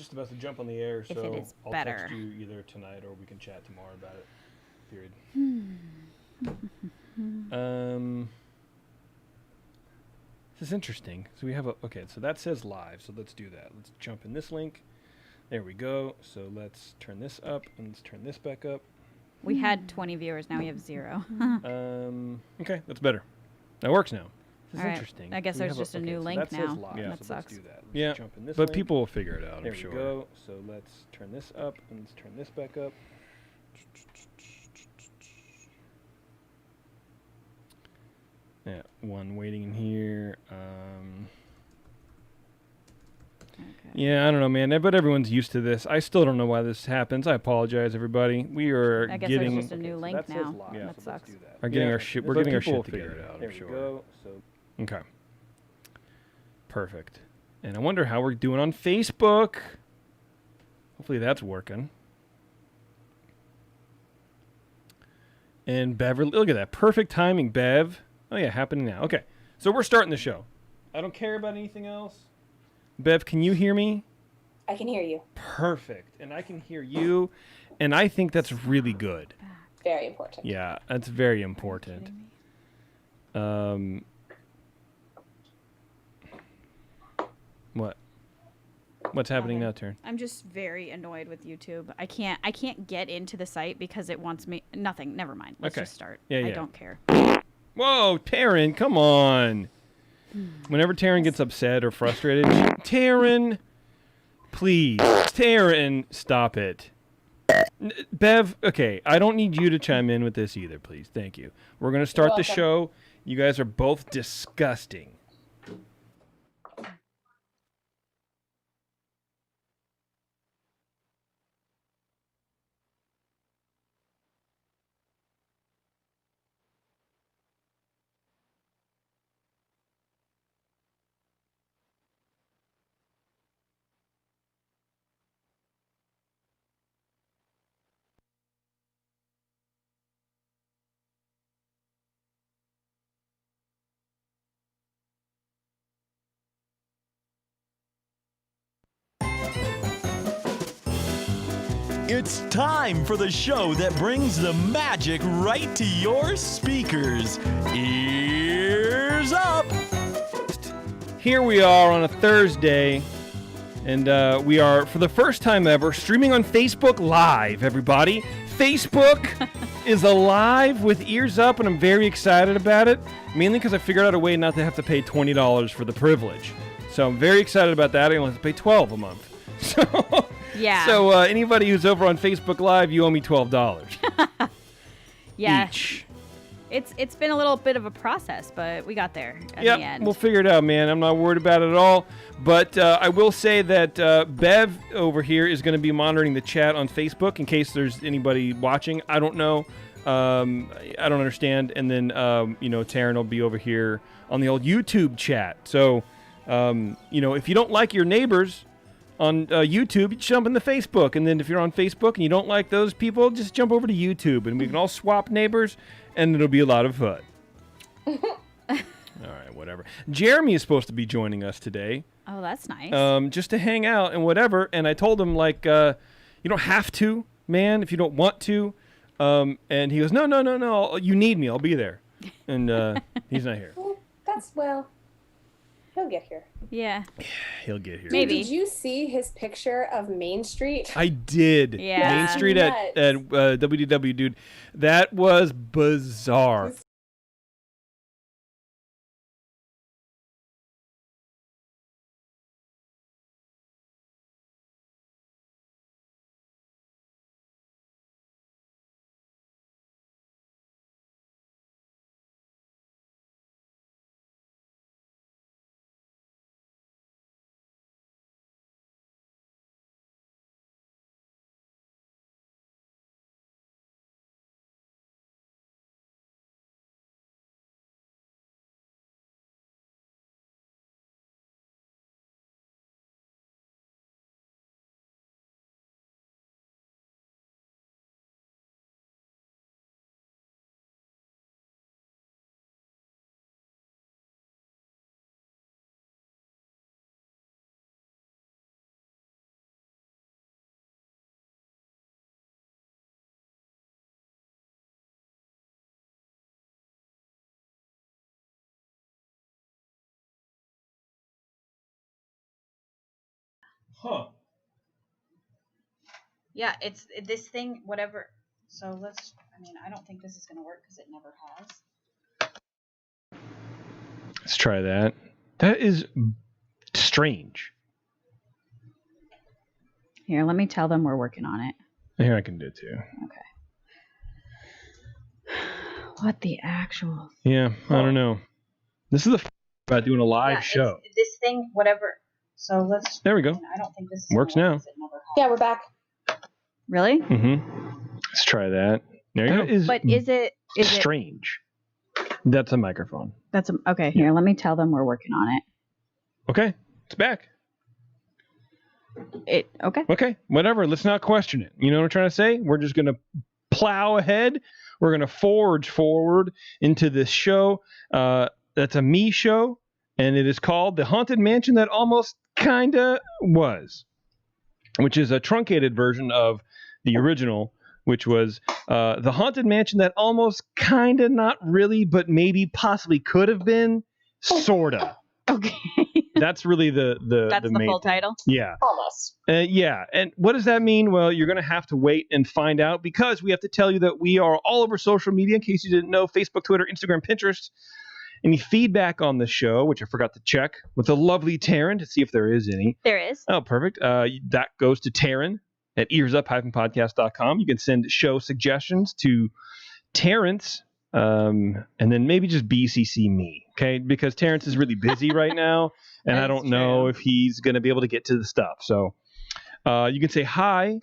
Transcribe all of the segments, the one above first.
just about to jump on the air, if so it is I'll better. text you either tonight or we can chat tomorrow about it. Period. This is interesting. So we have okay, so that says live, so let's do that. Let's jump in this link. There we go. So let's turn this up and let's turn this back up. We had 20 viewers, now we have 0. Okay, that's better. That works now. This is All right. interesting. I guess We there's have just a new so link that says now. live, Yeah. That so sucks. Let's do that. Let's Yeah, jump in this but link. people will figure it out, There I'm sure. we go. So let's turn this up and let's turn this back up. Yeah, one waiting in here. Okay. Yeah, I don't know, man. But everyone's used to this. I still don't know why this happens. I apologize, everybody. We are I guess getting there's just a new so link that says now. live, Yeah. so That let's sucks. do that. Are getting Yeah, our shit. We're but getting our people will shit figure together. it out. I'm There sure. we go. So Okay. Perfect. And I wonder how we're doing on Facebook. Hopefully that's working. And Beverly, look at that. Perfect timing, Bev. Oh, yeah, happening now. Okay. So we're starting the show. I don't care about anything else. Bev, can you hear me? I can hear you. Perfect. And I can hear you. And I think that's really good. Very important. Yeah, that's very important. What? What's happening now, Taryn? I'm just very annoyed with YouTube. I can't get into the site because it wants me nothing. Never mind. Let's Okay. just start. Yeah, I yeah. don't care. Whoa, Taryn, come on. Whenever Taryn gets upset or frustrated, Taryn, please. Taryn, stop it. Bev, okay, I don't need you to chime in with this either, please. Thank you. We're going to start the welcome. show. You guys are both disgusting. It's time for the show that brings the magic right to your speakers. Ears up! Here we are on a Thursday, and we are, for the first time ever, streaming on Facebook Live, everybody. Facebook is alive with Ears Up, and I'm very excited about it, mainly because I figured out a way not to have to pay $20 for the privilege. So I'm very excited about that. I only have to pay $12 a month. So, Yeah. so anybody who's over on Facebook Live, you owe me $12 Yeah. each. It's been a little bit of a process, but we got there at the Yep, end. we'll figure it out, man. I'm not worried about it at all. But I will say that Bev over here is going to be monitoring the chat on Facebook in case there's anybody watching. I don't know. I don't understand. And then, Taryn will be over here on the old YouTube chat. So, if you don't like your neighbors on YouTube, you jump into Facebook. And then if you're on Facebook and you don't like those people, just jump over to YouTube. And we can all swap neighbors, and it'll be a lot of fun. All right, whatever. Jeremy is supposed to be joining us today. Oh, that's nice. Just to hang out and whatever. And I told him, you don't have to, man, if you don't want to. And he goes, no, you need me. I'll be there. And he's not here. Well, he'll get here. Yeah. He'll get here. Maybe. Did you see his picture of Main Street? I did. Yeah. Main Street at WDW, dude. That was bizarre. Huh. Yeah, it's this thing, whatever. So I don't think this is going to work because it never has. Let's try that. That is strange. Here, let me tell them we're working on it. Here, I can do it too. Okay. What the actual? Yeah, I don't know. This is the about doing a live show. It's this thing, whatever. So There we go. I don't think this is Works now. Yeah, we're back. Really? Let's try that. There you go. But is it strange? That's a microphone. Okay. Here, let me tell them we're working on it. Okay, it's back. Okay. Okay, whatever. Let's not question it. You know what I'm trying to say? We're just going to plow ahead. We're going to forge forward into this show. That's a me show, and it is called The Haunted Mansion That Almost Kinda Was, which is a truncated version of the original, which was The Haunted Mansion That Almost Kinda Not Really, but Maybe Possibly Could Have Been, Sorta. Okay. That's really the main full title? Yeah. Almost. Yeah. And what does that mean? Well, you're going to have to wait and find out, because we have to tell you that we are all over social media, in case you didn't know: Facebook, Twitter, Instagram, Pinterest. Any feedback on the show, which I forgot to check with the lovely Taryn to see if there is any. There is. Oh, perfect. That goes to Taryn at earsup-podcast.com. You can send show suggestions to Terrence, and then maybe just BCC me, okay? Because Terrence is really busy right now, and I don't know if he's going to be able to get to the stuff. So you can say hi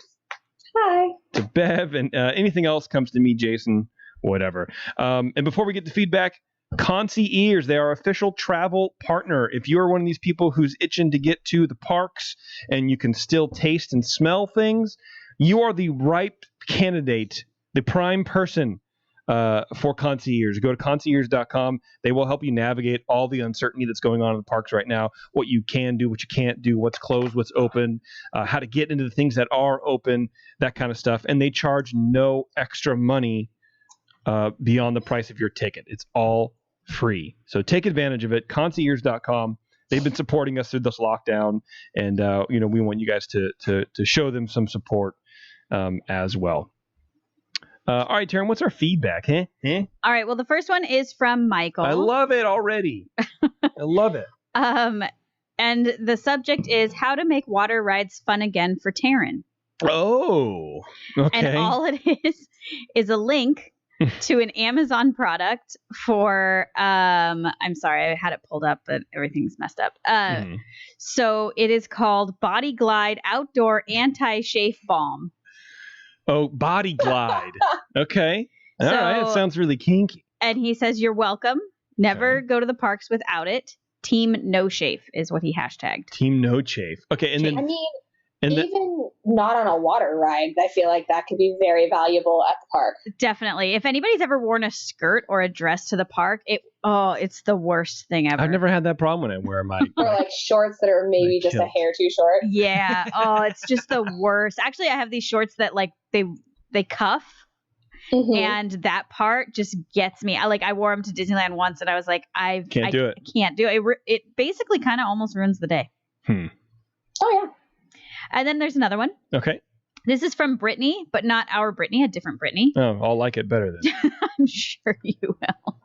to Bev, and anything else comes to me, Jason, whatever. And before we get to feedback, Concierge, they are our official travel partner. If you are one of these people who's itching to get to the parks and you can still taste and smell things, you are the right candidate, the prime person for Concierge. Go to concierge.com. They will help you navigate all the uncertainty that's going on in the parks right now, what you can do, what you can't do, what's closed, what's open, how to get into the things that are open, that kind of stuff. And they charge no extra money beyond the price of your ticket. It's all free. So take advantage of it. Concierge.com. They've been supporting us through this lockdown, and we want you guys to show them some support as well. All right, Taryn, what's our feedback? All right. Well, the first one is from Michael. I love it already. I love it. And the subject is how to make water rides fun again for Taryn. Oh, okay. And all it is a link to an Amazon product for, I'm sorry, I had it pulled up, but everything's messed up. So it is called Body Glide Outdoor Anti-Chafe Balm. Oh, Body Glide. Okay. All right. It sounds really kinky. And he says, you're welcome. Never go to the parks without it. Team No Chafe is what he hashtagged. Team No Chafe. Okay. And then, I mean, even not on a water ride, I feel like that could be very valuable at the park. Definitely. If anybody's ever worn a skirt or a dress to the park, it's the worst thing ever. I've never had that problem when I wear my or like shorts that are maybe just a hair too short. Yeah. Oh, it's just the worst. Actually, I have these shorts that like they cuff. Mm-hmm. And that part just gets me. I wore them to Disneyland once, and I was like, I can't do it. It basically kind of almost ruins the day. Oh yeah. And then there's another one. Okay. This is from Brittany, but not our Brittany, a different Brittany. Oh, I'll like it better then. I'm sure you will.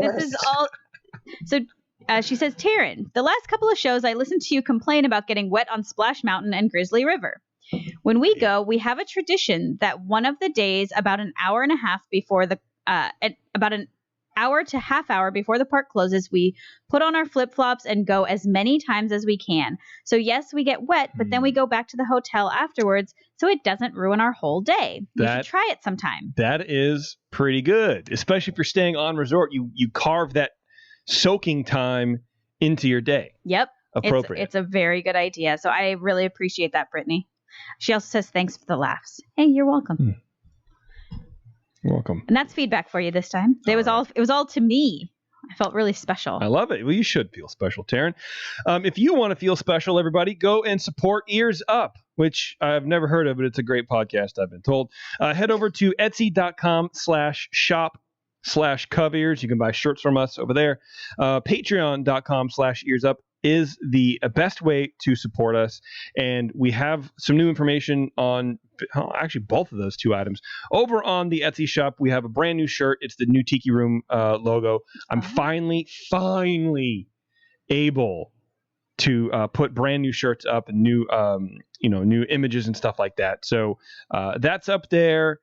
This is all. So she says, Taryn, the last couple of shows I listened to you complain about getting wet on Splash Mountain and Grizzly River. When we go, we have a tradition that one of the days, about an hour and a half before about an hour to half hour before the park closes, we put on our flip-flops and go as many times as we can. So yes, we get wet, but then we go back to the hotel afterwards, so it doesn't ruin our whole day. You should try it sometime. That is pretty good, especially if you're staying on resort. You carve that soaking time into your day. Yep. Appropriate. It's a very good idea. So I really appreciate that, Brittany. She also says, thanks for the laughs. Hey, you're welcome. You're welcome. And that's feedback for you this time. It was all to me. I felt really special. I love it. Well, you should feel special, Taryn. If you want to feel special, everybody, go and support Ears Up, which I've never heard of, but it's a great podcast, I've been told. Head over to etsy.com/shop/covears. You can buy shirts from us over there. Patreon.com/earsup. is the best way to support us. And we have some new information on actually both of those two items. Over on the Etsy shop, we have a brand new shirt. It's the new Tiki Room logo. I'm finally able to put brand new shirts up and new, new images and stuff like that. So that's up there.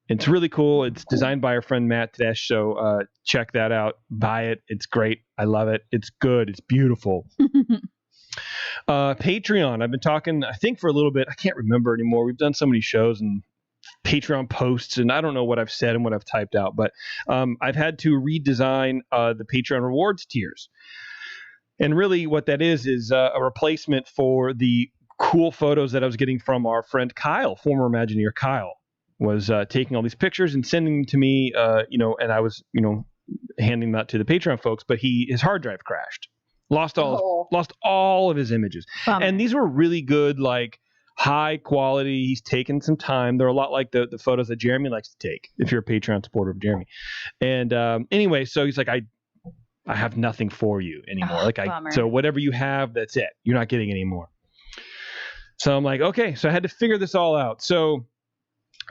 It's really cool. It's designed by our friend Matt Tedesh. So check that out. Buy it. It's great. I love it. It's good. It's beautiful. Patreon. I've been talking, I think, for a little bit. I can't remember anymore. We've done so many shows and Patreon posts, and I don't know what I've said and what I've typed out, but I've had to redesign the Patreon rewards tiers. And really what that is a replacement for the cool photos that I was getting from our friend Kyle, former Imagineer Kyle, was taking all these pictures and sending them to me, and I was, handing that to the Patreon folks, but his hard drive crashed. Lost all of his images. Bummer. And these were really good, like high quality. He's taken some time. They're a lot like the photos that Jeremy likes to take, if you're a Patreon supporter of Jeremy. And anyway, so he's like, I have nothing for you anymore. So whatever you have, that's it. You're not getting any more. So I'm like, okay. So I had to figure this all out. So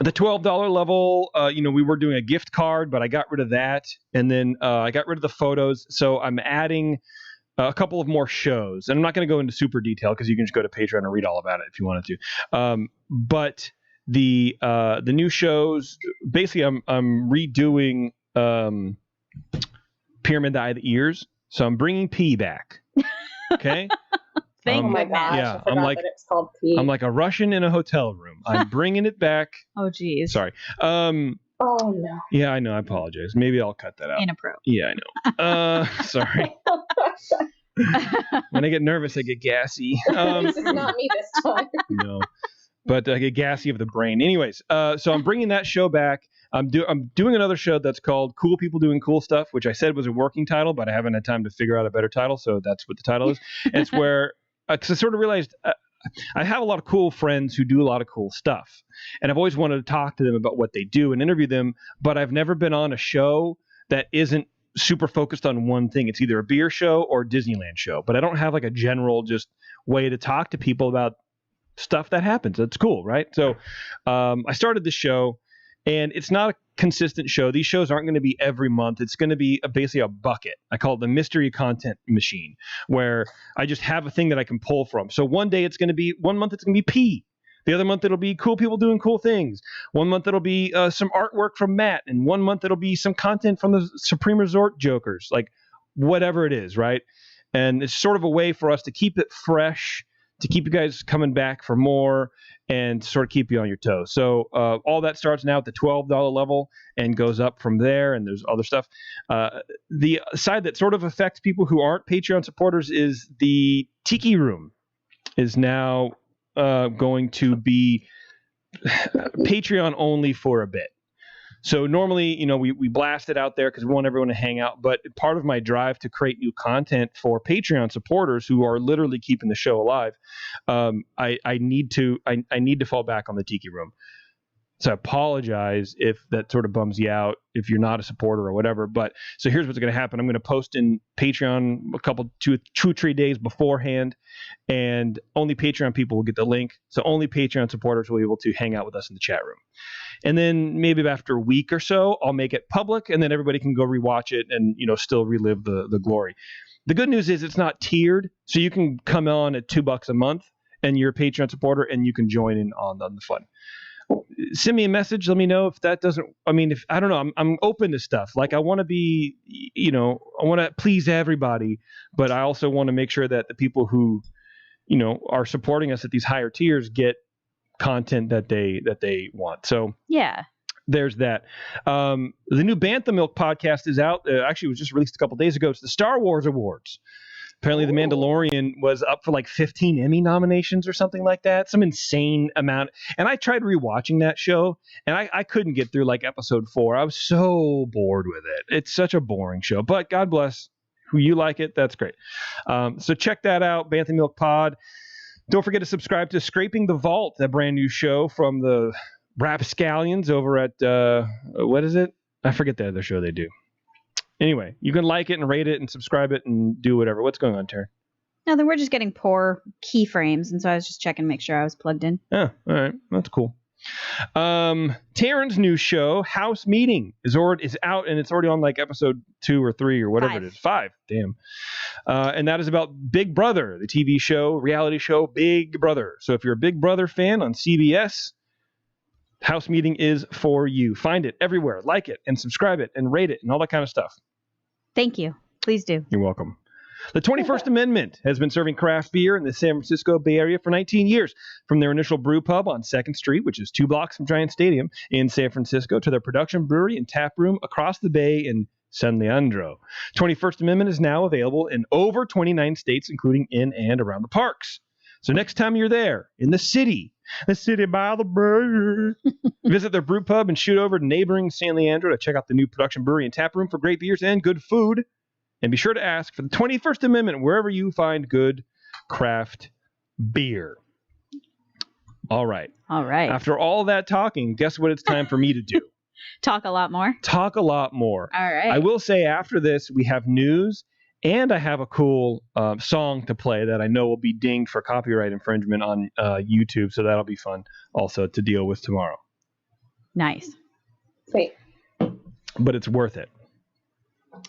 the $12 level, we were doing a gift card, but I got rid of that. And then I got rid of the photos. So I'm adding a couple of more shows. And I'm not going to go into super detail because you can just go to Patreon and read all about it if you wanted to. But the new shows, basically I'm redoing Pyramid the Eye of the Ears. So I'm bringing P back. Okay. Thank oh my gosh! Yeah, I forgot that it's called P. I'm like a Russian in a hotel room. I'm bringing it back. Oh, geez. Sorry. Oh no. Yeah, I know. I apologize. Maybe I'll cut that out. Inappropriate. Yeah, I know. Sorry. When I get nervous, I get gassy. This is not me this time. No, but I get gassy of the brain. Anyways, so I'm bringing that show back. I'm doing another show that's called Cool People Doing Cool Stuff, which I said was a working title, but I haven't had time to figure out a better title, so that's what the title is. It's where because I sort of realized I have a lot of cool friends who do a lot of cool stuff, and I've always wanted to talk to them about what they do and interview them, but I've never been on a show that isn't super focused on one thing. It's either a beer show or a Disneyland show, but I don't have like a general just way to talk to people about stuff that happens. That's cool, right? So I started the show, and it's not a consistent show. These shows aren't going to be every month. It's going to be basically a bucket. I call it the mystery content machine, where I just have a thing that I can pull from. So one month it's going to be P. The other month it'll be cool people doing cool things. One month it'll be some artwork from Matt, and one month it'll be some content from the Supreme Resort Jokers, like whatever it is, right? And it's sort of a way for us to keep it fresh, to keep you guys coming back for more, and sort of keep you on your toes. So all that starts now at the $12 level and goes up from there, and there's other stuff. The side that sort of affects people who aren't Patreon supporters is the Tiki Room is now going to be Patreon only for a bit. So normally, we blast it out there because we want everyone to hang out. But part of my drive to create new content for Patreon supporters who are literally keeping the show alive, I need to fall back on the Tiki Room. So I apologize if that sort of bums you out, if you're not a supporter or whatever. But so here's what's going to happen. I'm going to post in Patreon two or 3 days beforehand, and only Patreon people will get the link. So only Patreon supporters will be able to hang out with us in the chat room. And then maybe after a week or so, I'll make it public, and then everybody can go rewatch it and, still relive the glory. The good news is it's not tiered, so you can come on at $2 a month, and you're a Patreon supporter, and you can join in on the fun. Send me a message. Let me know if that doesn't. I don't know. I'm open to stuff. Like I want to be, I want to please everybody, but I also want to make sure that the people who, are supporting us at these higher tiers get content that they want. So yeah, there's that. The new Bantha Milk podcast is out. Actually, it was just released a couple days ago. It's the Star Wars Awards. Apparently, The Mandalorian was up for like 15 Emmy nominations or something like that. Some insane amount. And I tried rewatching that show, and I couldn't get through like episode 4. I was so bored with it. It's such a boring show. But God bless who you like it. That's great. So check that out, Bantha Milk Pod. Don't forget to subscribe to Scraping the Vault, that brand new show from the Rapscallions over at, what is it? I forget the other show they do. Anyway, you can like it and rate it and subscribe it and do whatever. What's going on, Terry? No, then we're just getting poor keyframes, and so I was just checking to make sure I was plugged in. Oh, all right. That's cool. Taryn's new show, House Meeting, is out, and it's already on like episode 2 or 3 or whatever 5. it is. 5. Damn. And that is about Big Brother, the TV show, reality show, Big Brother. So if you're a Big Brother fan on CBS, House Meeting is for you. Find it everywhere, like it, and subscribe it, and rate it, and all that kind of stuff. Thank you. Please do. You're welcome. The 21st Amendment has been serving craft beer in the San Francisco Bay Area for 19 years. From their initial brew pub on 2nd Street, which is 2 blocks from Giant Stadium in San Francisco, to their production brewery and tap room across the bay in San Leandro. 21st Amendment is now available in over 29 states, including in and around the parks. So next time you're there, in the city by the bay, visit their brew pub and shoot over to neighboring San Leandro to check out the new production brewery and tap room for great beers and good food. And be sure to ask for the 21st Amendment wherever you find good craft beer. All right. All right. After all that talking, guess what it's time for me to do? Talk a lot more. Talk a lot more. All right. I will say after this, we have news, and I have a cool song to play that I know will be dinged for copyright infringement on YouTube, so that'll be fun also to deal with tomorrow. Nice. Sweet. But it's worth it.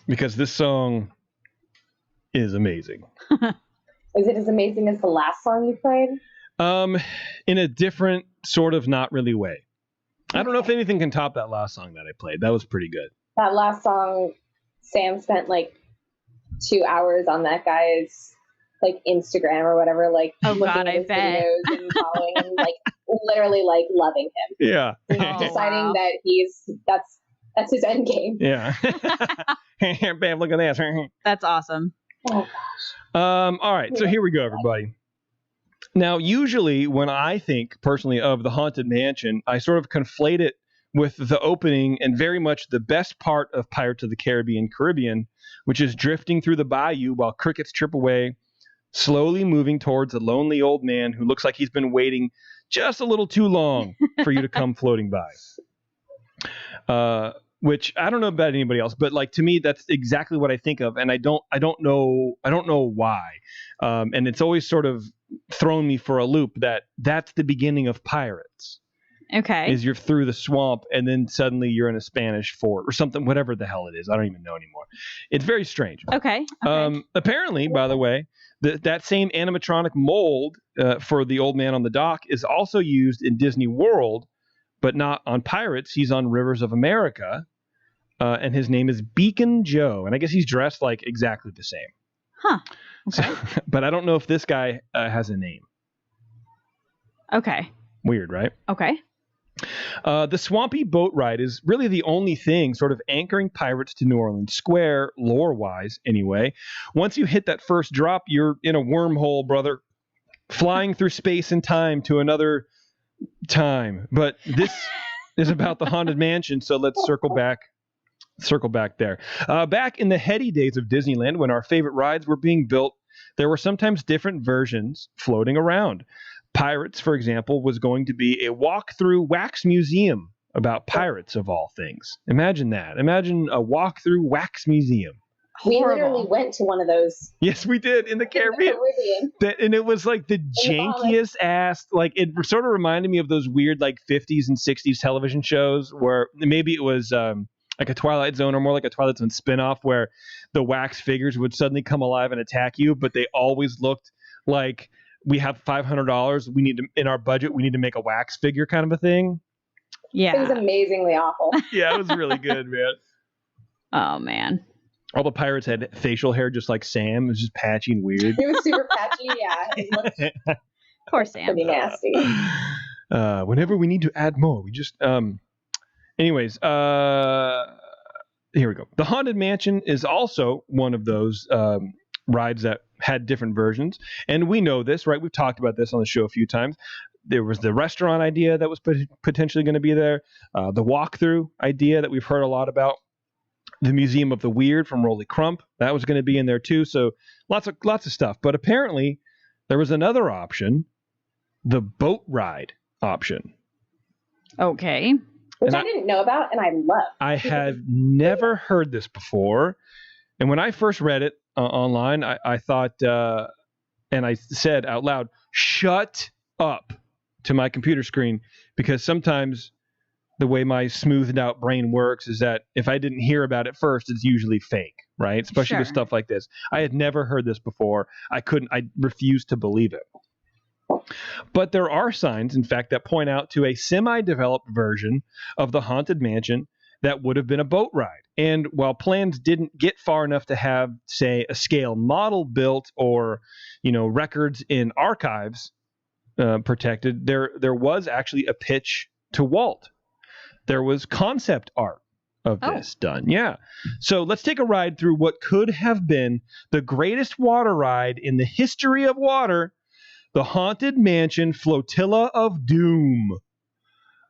Because this song is amazing. Is it as amazing as the last song you played? In a different sort of not really way. I don't know if anything can top that last song that I played. That was pretty good. That last song, Sam spent like 2 hours on that guy's like Instagram or whatever, like looking at his videos and following him, like literally like loving him. Yeah. And deciding that that's his end game. Yeah. Bam, look at that. That's awesome. Oh gosh. All right, so here we go, everybody. Now, usually when I think personally of the Haunted Mansion, I sort of conflate it with the opening and very much the best part of Pirates of the Caribbean, which is drifting through the bayou while crickets chirp away, slowly moving towards a lonely old man who looks like he's been waiting just a little too long for you to come floating by. Which I don't know about anybody else, but like to me, that's exactly what I think of, and I don't know why. And it's always sort of thrown me for a loop that's the beginning of Pirates. Okay. Is you're through the swamp and then suddenly you're in a Spanish fort or something, whatever the hell it is. I don't even know anymore. It's very strange. Okay. Apparently, by the way, that same animatronic mold for the old man on the dock is also used in Disney World, but not on Pirates. He's on Rivers of America, and his name is Beacon Joe, and I guess he's dressed like exactly the same. Huh. Okay. So, but I don't know if this guy has a name. Okay. Weird, right? Okay. The swampy boat ride is really the only thing sort of anchoring Pirates to New Orleans Square, lore-wise anyway. Once you hit that first drop, you're in a wormhole, brother, flying through space and time to another time. But this is about the Haunted Mansion, so let's circle back there. Back in the heady days of Disneyland, when our favorite rides were being built, there were sometimes different versions floating around. Pirates, for example, was going to be a walk-through wax museum about pirates of all things. Imagine that. Imagine a walk-through wax museum. We Horrible. literally went to one of those. Yes, we did in the Caribbean. And it was like the jankiest ass. Like it sort of reminded me of those weird like 50s and 60s television shows where maybe it was like a Twilight Zone or more like a Twilight Zone spinoff where the wax figures would suddenly come alive and attack you, but they always looked like we have $500. We need to, in our budget, we need to make a wax figure kind of a thing. Yeah. It was amazingly awful. Yeah, it was really good, man. Oh, man. All the pirates had facial hair just like Sam. It was just patchy and weird. It was super patchy. Yeah, it looked Poor Sam. pretty nasty. Whenever we need to add more, we just anyways, here we go. The Haunted Mansion is also one of those rides that had different versions, and we know this, right? We've talked about this on the show a few times. There was the restaurant idea that was potentially going to be there, the walkthrough idea that we've heard a lot about, the Museum of the Weird from Rolly Crump, that was going to be in there too. So lots of stuff. But apparently there was another option, the boat ride option. Okay. Which And I didn't know about, and I love. I had never heard this before. And when I first read it online, I thought and I said out loud, "Shut up," to my computer screen, because sometimes the way my smoothed out brain works is that if I didn't hear about it first, it's usually fake, right? Especially with stuff like this. I had never heard this before. I refused to believe it. But there are signs, in fact, that point out to a semi-developed version of the Haunted Mansion that would have been a boat ride. And while plans didn't get far enough to have, say, a scale model built or, records in archives protected, there was actually a pitch to Walt. There was concept art of this done. Yeah. So let's take a ride through what could have been the greatest water ride in the history of water, the Haunted Mansion Flotilla of Doom.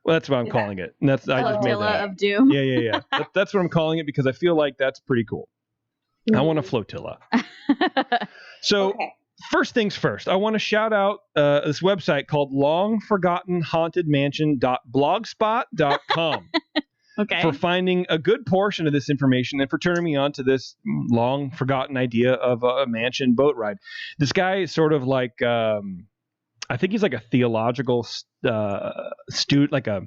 Well, that's what I'm calling it. And I just made that. Flotilla of Doom. Yeah. That's what I'm calling it because I feel like that's pretty cool. I want a flotilla. So first things first, I want to shout out this website called longforgottenhauntedmansion.blogspot.com. For finding a good portion of this information and for turning me on to this long forgotten idea of a mansion boat ride. This guy is sort of like, I think he's like a theological student, like a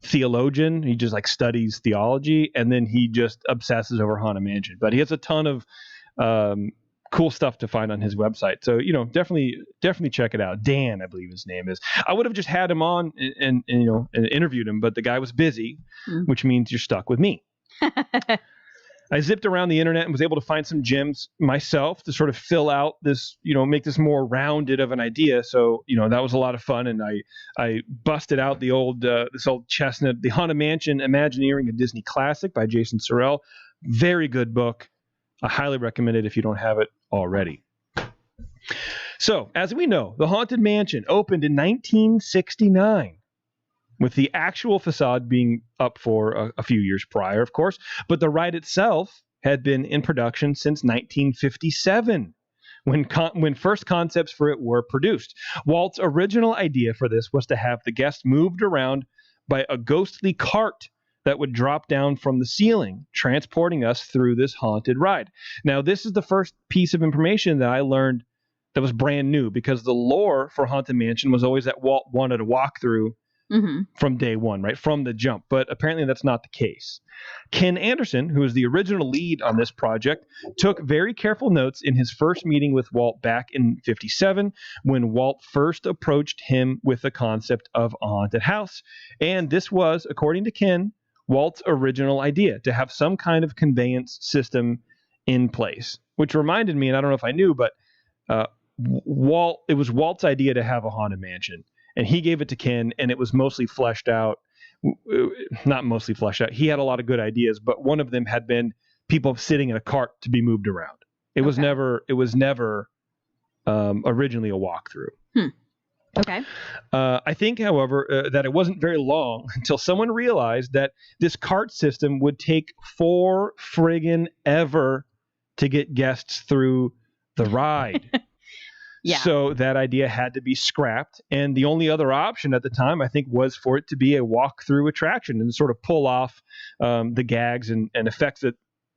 theologian. He just like studies theology, and then he just obsesses over Haunted Mansion. But he has a ton of cool stuff to find on his website. So, definitely check it out. Dan, I believe his name is. I would have just had him on and interviewed him, but the guy was busy, which means you're stuck with me. I zipped around the internet and was able to find some gems myself to sort of fill out this, make this more rounded of an idea. So, that was a lot of fun. And I busted out the this old chestnut, The Haunted Mansion, Imagineering, a Disney Classic by Jason Sorrell. Very good book. I highly recommend it if you don't have it already. So, as we know, the Haunted Mansion opened in 1969, with the actual facade being up for a few years prior, of course, but the ride itself had been in production since 1957, when first concepts for it were produced. Walt's original idea for this was to have the guests moved around by a ghostly cart that would drop down from the ceiling, transporting us through this haunted ride. Now, this is the first piece of information that I learned that was brand new, because the lore for Haunted Mansion was always that Walt wanted a walkthrough from day one, right? From the jump. But apparently that's not the case. Ken Anderson, who was the original lead on this project, took very careful notes in his first meeting with Walt back in 1957, when Walt first approached him with the concept of a haunted house. And this was, according to Ken, Walt's original idea, to have some kind of conveyance system in place, which reminded me, and I don't know if I knew, but it was Walt's idea to have a haunted mansion, and he gave it to Ken, and it was mostly fleshed out. Not mostly fleshed out. He had a lot of good ideas, but one of them had been people sitting in a cart to be moved around. It was never originally a walkthrough. Okay. I think, however, that it wasn't very long until someone realized that this cart system would take 4 friggin' ever to get guests through the ride. Yeah. So that idea had to be scrapped. And the only other option at the time, I think, was for it to be a walk-through attraction and sort of pull off the gags and effects that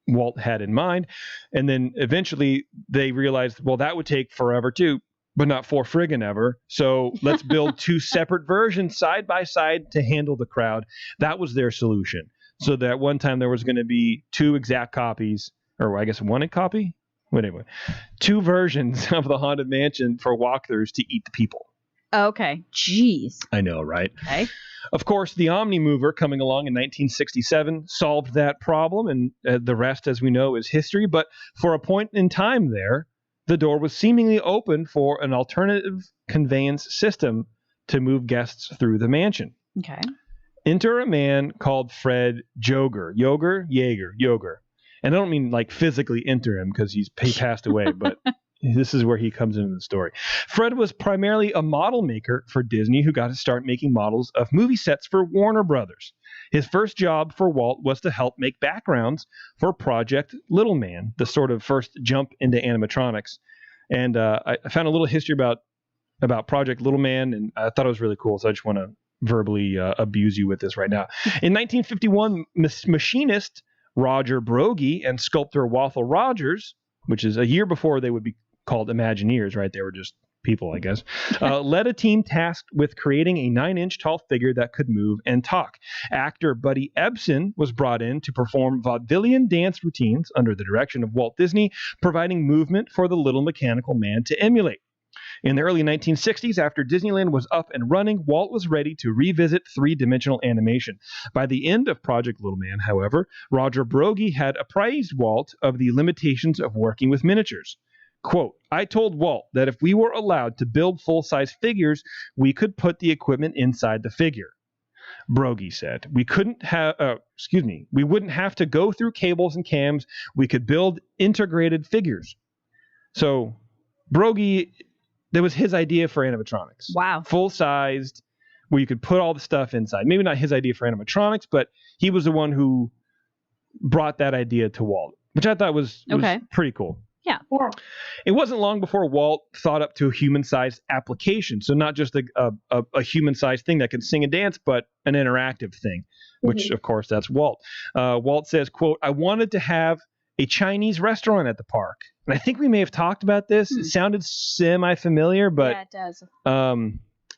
Walt had in mind. And then eventually they realized, well, that would take forever too, but not 4 friggin' ever. So let's build 2 separate versions side by side to handle the crowd. That was their solution. So that one time there was going to be 2 exact copies, or I guess 1 copy? But anyway, 2 versions of the Haunted Mansion for walkthroughs to eat the people. Okay. Jeez. I know, right? Okay. Of course, the Omni Mover coming along in 1967 solved that problem, and the rest, as we know, is history. But for a point in time there, the door was seemingly open for an alternative conveyance system to move guests through the mansion. Okay. Enter a man called Fred Joger. Joger. And I don't mean like physically enter him because he passed away, but this is where he comes into the story. Fred was primarily a model maker for Disney who got to start making models of movie sets for Warner Brothers. His first job for Walt was to help make backgrounds for Project Little Man, the sort of first jump into animatronics. And I found a little history about Project Little Man, and I thought it was really cool, so I just want to verbally abuse you with this right now. In 1951, machinist Roger Brogy and sculptor Walthall Rogers, which is a year before they would called Imagineers, right? They were just people, I guess, led a team tasked with creating a 9-inch tall figure that could move and talk. Actor Buddy Ebsen was brought in to perform vaudevillian dance routines under the direction of Walt Disney, providing movement for the little mechanical man to emulate. In the early 1960s, after Disneyland was up and running, Walt was ready to revisit three-dimensional animation. By the end of Project Little Man, however, Roger Broggie had apprised Walt of the limitations of working with miniatures. Quote, I told Walt that if we were allowed to build full-size figures, we could put the equipment inside the figure. Broggie said, we wouldn't have to go through cables and cams. We could build integrated figures. So Broggie, that was his idea for animatronics. Wow. Full-sized, where you could put all the stuff inside. Maybe not his idea for animatronics, but he was the one who brought that idea to Walt, which I thought was pretty cool. Yeah. It wasn't long before Walt thought up to a human-sized application. So not just a human-sized thing that can sing and dance, but an interactive thing, which, of course, that's Walt. Walt says, quote, I wanted to have a Chinese restaurant at the park. And I think we may have talked about this. It sounded semi-familiar, but... Yeah, it does.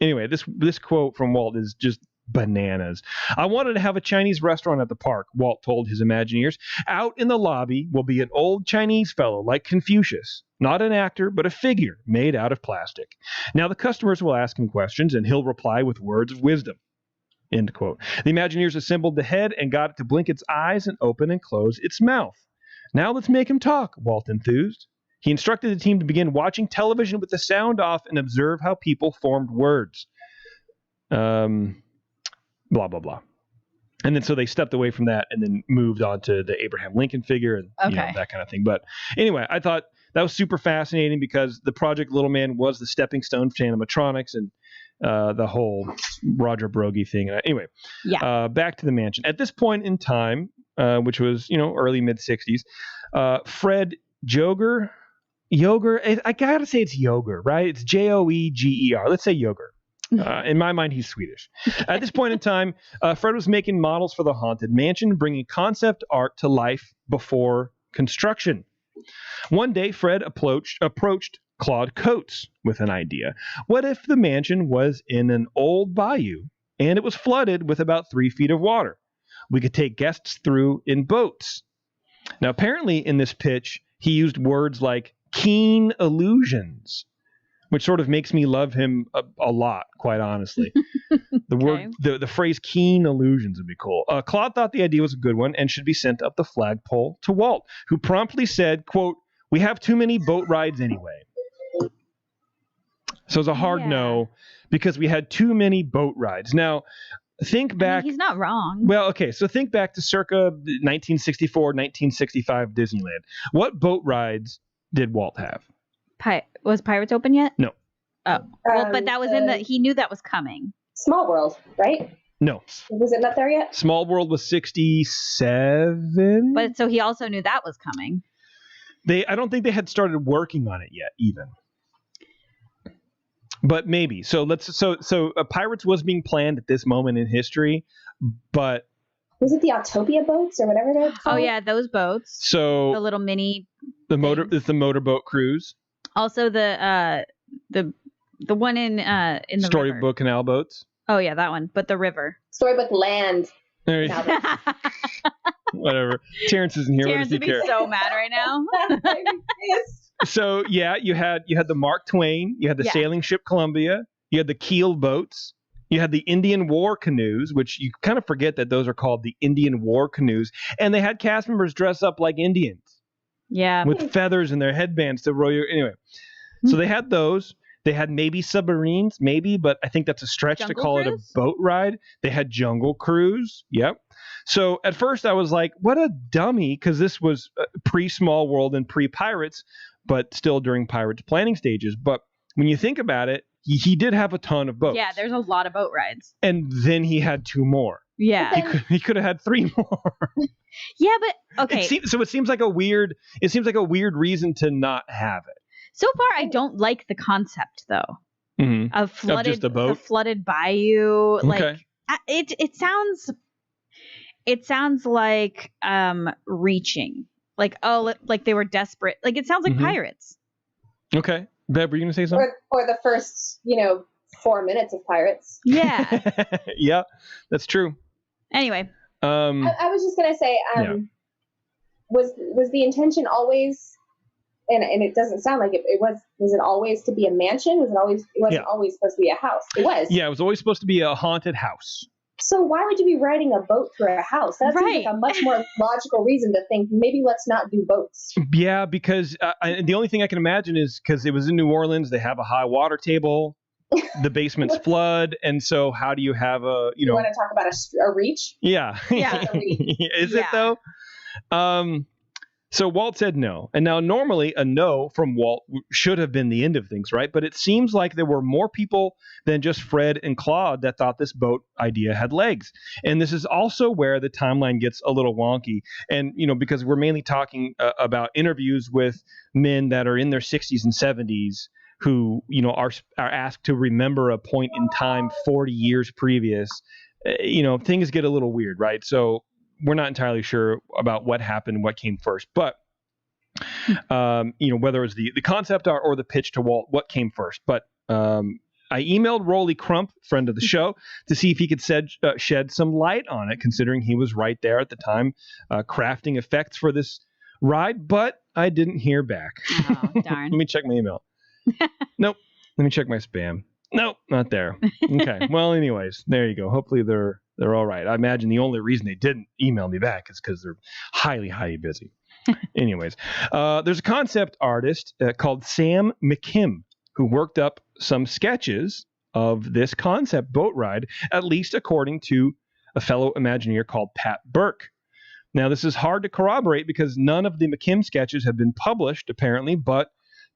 Anyway, this quote from Walt is just bananas. I wanted to have a Chinese restaurant at the park, Walt told his Imagineers. Out in the lobby will be an old Chinese fellow like Confucius, not an actor, but a figure made out of plastic. Now the customers will ask him questions, and he'll reply with words of wisdom. End quote. The Imagineers assembled the head and got it to blink its eyes and open and close its mouth. Now let's make him talk, Walt enthused. He instructed the team to begin watching television with the sound off and observe how people formed words. Blah, blah, blah. And then so they stepped away from that and then moved on to the Abraham Lincoln figure and that kind of thing. But anyway, I thought that was super fascinating because the Project Little Man was the stepping stone for animatronics and the whole Roger Broggie thing. Anyway, back to the mansion. At this point in time, which was, early mid-60s, Fred Joger, I gotta say it's Joger, right? It's Joeger. Let's say Joger. In my mind, he's Swedish. At this point in time, Fred was making models for the Haunted Mansion, bringing concept art to life before construction. One day, Fred approached Claude Coates with an idea. What if the mansion was in an old bayou and it was flooded with about 3 feet of water? We could take guests through in boats. Now, apparently in this pitch, he used words like keen illusions, which sort of makes me love him a lot, quite honestly. The phrase keen illusions would be cool. Claude thought the idea was a good one and should be sent up the flagpole to Walt, who promptly said, quote, we have too many boat rides anyway. So it's a hard no, because we had too many boat rides. Now, think back. He's not wrong. Well, okay, so think back to circa 1964, 1965 Disneyland. What boat rides did Walt have? Was Pirates open yet? No. Oh. Well, but that was he knew that was coming. Small World, right? No. Was it not there yet? Small World was 67. But so he also knew that was coming. I don't think they had started working on it yet, even. But maybe. So Pirates was being planned at this moment in history, but was it the Autopia boats or whatever they're called? Oh yeah, those boats. So the little mini. It's the motorboat cruise. Also the one in the Storybook river. Canal boats. Oh yeah, that one. But the river. Storybook Land. There you go. Whatever. Terrence isn't here. Terrence would be so mad right now. So yeah, you had the Mark Twain, you had the sailing ship Columbia, you had the keel boats, you had the Indian War canoes, which you kind of forget that those are called the Indian War canoes, and they had cast members dress up like Indians. Yeah. With feathers in their headbands to roll your... Anyway, so they had those. They had maybe submarines, but I think that's a stretch to call it a boat ride. They had Jungle Cruise. Yep. So at first I was like, what a dummy, because this was pre-Small World and pre-Pirates, but still during Pirates planning stages. But when you think about it, he did have a ton of boats. Yeah, there's a lot of boat rides. And then he had 2 more. Yeah. He could have had 3 more. Yeah, but okay. It seems like a weird reason to not have it. So far, I don't like the concept though. Mm-hmm. Of just a boat? The flooded bayou. Okay. Like it sounds like reaching. Like like they were desperate. Like it sounds like Pirates. Okay. Bev, were you going to say something? Or the first, 4 minutes of Pirates. Yeah. Yeah, that's true. Anyway. I was just going to say, was the intention always, and it doesn't sound like it was it always to be a mansion? It wasn't always supposed to be a house. It was. Yeah, it was always supposed to be a haunted house. So why would you be riding a boat through a house? That seems like a much more logical reason to think maybe let's not do boats. Yeah, because the only thing I can imagine is because it was in New Orleans, they have a high water table, the basements flood, and so how do you have a You want to talk about a reach? Yeah. Yeah. Is it though? So Walt said no. And now normally a no from Walt should have been the end of things, right? But it seems like there were more people than just Fred and Claude that thought this boat idea had legs. And this is also where the timeline gets a little wonky. And, because we're mainly talking about interviews with men that are in their 60s and 70s who, are asked to remember a point in time 40 years previous. Things get a little weird, right? So we're not entirely sure about what happened, what came first, but whether it was the concept art or the pitch to Walt, what came first. But I emailed Rolly Crump, friend of the show, to see if he could shed some light on it, considering he was right there at the time crafting effects for this ride, but I didn't hear back. Oh, darn. Let me check my email. Nope. Let me check my spam. Nope, not there. Okay. Well, anyways, there you go. Hopefully they're all right. I imagine the only reason they didn't email me back is because they're highly, highly busy. Anyways, there's a concept artist called Sam McKim who worked up some sketches of this concept boat ride, at least according to a fellow Imagineer called Pat Burke. Now, this is hard to corroborate because none of the McKim sketches have been published, apparently, but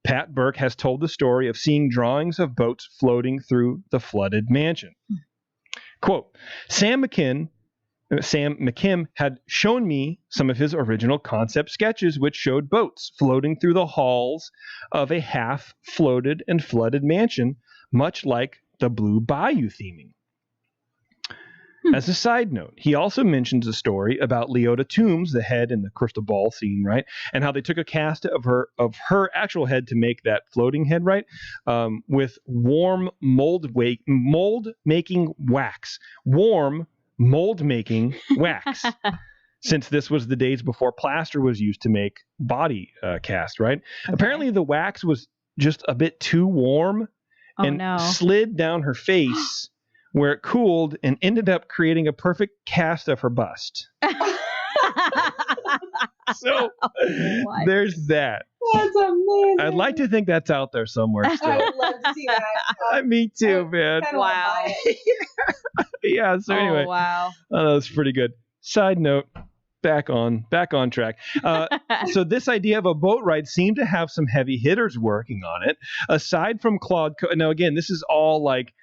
Pat Burke has told the story of seeing drawings of boats floating through the flooded mansion. Quote, Sam McKim had shown me some of his original concept sketches, which showed boats floating through the halls of a half-floated and flooded mansion, much like the Blue Bayou theming. As a side note, he also mentions a story about Leota Toombs, the head in the crystal ball scene, right? And how they took a cast of her actual head to make that floating head, right? With warm mold-making wax. Warm mold-making wax. Since this was the days before plaster was used to make body cast, right? Okay. Apparently the wax was just a bit too warm and slid down her face where it cooled and ended up creating a perfect cast of her bust. So there's that. That's amazing. I'd like to think that's out there somewhere still. I'd love to see that. Me too, man. Wow. Yeah, so anyway. Oh, wow. That was pretty good. Side note, back on track. So this idea of a boat ride seemed to have some heavy hitters working on it. Aside from Claude, now again, this is all like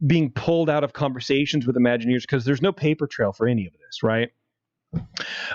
being pulled out of conversations with Imagineers because there's no paper trail for any of this, right?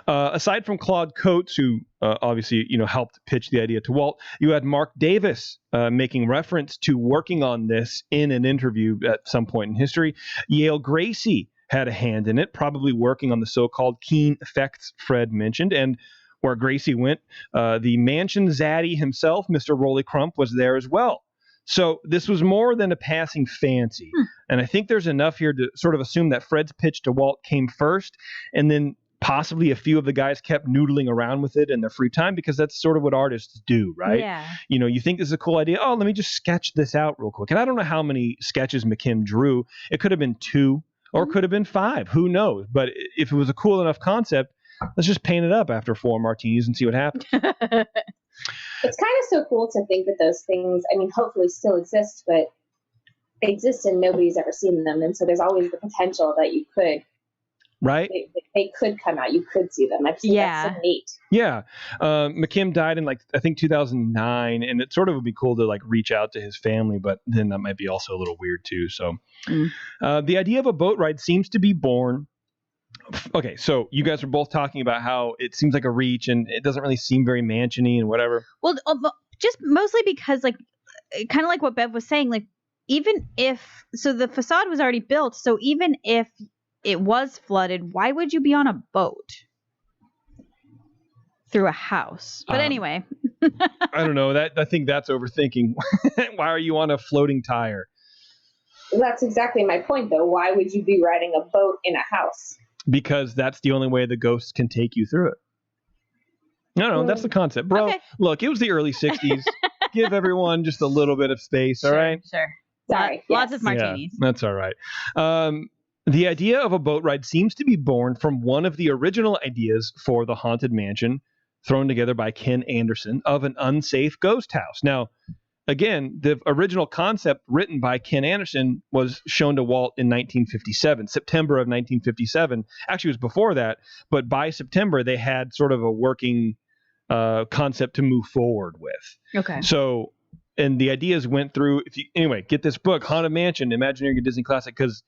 Aside from Claude Coates, who obviously helped pitch the idea to Walt, you had Mark Davis making reference to working on this in an interview at some point in history. Yale Gracie had a hand in it, probably working on the so-called keen effects Fred mentioned, and where Gracie went, the mansion zaddy himself, Mr. Rolly Crump, was there as well. So this was more than a passing fancy. And I think there's enough here to sort of assume that Fred's pitch to Walt came first, and then possibly a few of the guys kept noodling around with it in their free time, because that's sort of what artists do, right? Yeah. You think this is a cool idea. Oh, let me just sketch this out real quick. And I don't know how many sketches McKim drew. It could have been 2 or it could have been 5. Who knows? But if it was a cool enough concept, let's just paint it up after 4 martinis and see what happens. It's kind of so cool to think that those things, hopefully still exist, but they exist and nobody's ever seen them. And so there's always the potential that you could. Right? They could come out. You could see them. I think that's so neat. Yeah. McKim died in I think 2009, and it sort of would be cool to reach out to his family, but then that might be also a little weird too. So the idea of a boat ride seems to be born. Okay, so you guys are both talking about how it seems like a reach and it doesn't really seem very mansion-y and whatever. Well, just mostly because kind of like what Bev was saying, even if, so the facade was already built, so even if it was flooded, why would you be on a boat through a house? But anyway. I don't know. I think that's overthinking. Why are you on a floating tire? That's exactly my point, though. Why would you be riding a boat in a house? Because that's the only way the ghosts can take you through it. No, that's the concept. Bro, Look, it was the early 60s. Give everyone just a little bit of space, all right? Sure. Sorry. Lots of martinis. Yeah, that's all right. The idea of a boat ride seems to be born from one of the original ideas for the Haunted Mansion, thrown together by Ken Anderson, of an unsafe ghost house. Now, again, the original concept written by Ken Anderson was shown to Walt in 1957, September of 1957. Actually, it was before that, but by September, they had sort of a working concept to move forward with. Okay. So, and the ideas went through, anyway, get this book, Haunted Mansion, Imagineering a Disney Classic, because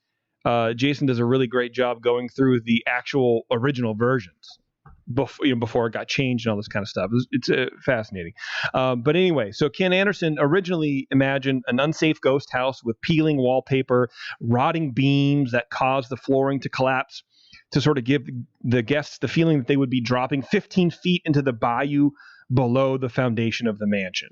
Jason does a really great job going through the actual original versions before it got changed and all this kind of stuff. It's fascinating. But anyway, so Ken Anderson originally imagined an unsafe ghost house with peeling wallpaper, rotting beams that caused the flooring to collapse, to sort of give the guests the feeling that they would be dropping 15 feet into the bayou below the foundation of the mansion.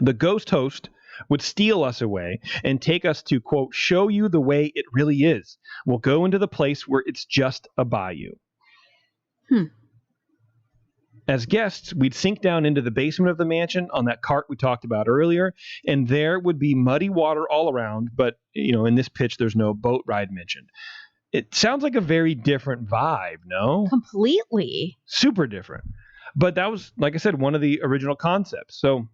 The ghost host would steal us away and take us to, quote, show you the way it really is. We'll go into the place where it's just a bayou. As guests, we'd sink down into the basement of the mansion on that cart we talked about earlier, and there would be muddy water all around, but, in this pitch, there's no boat ride mentioned. It sounds like a very different vibe, no? Completely. Super different. But that was, like I said, one of the original concepts. So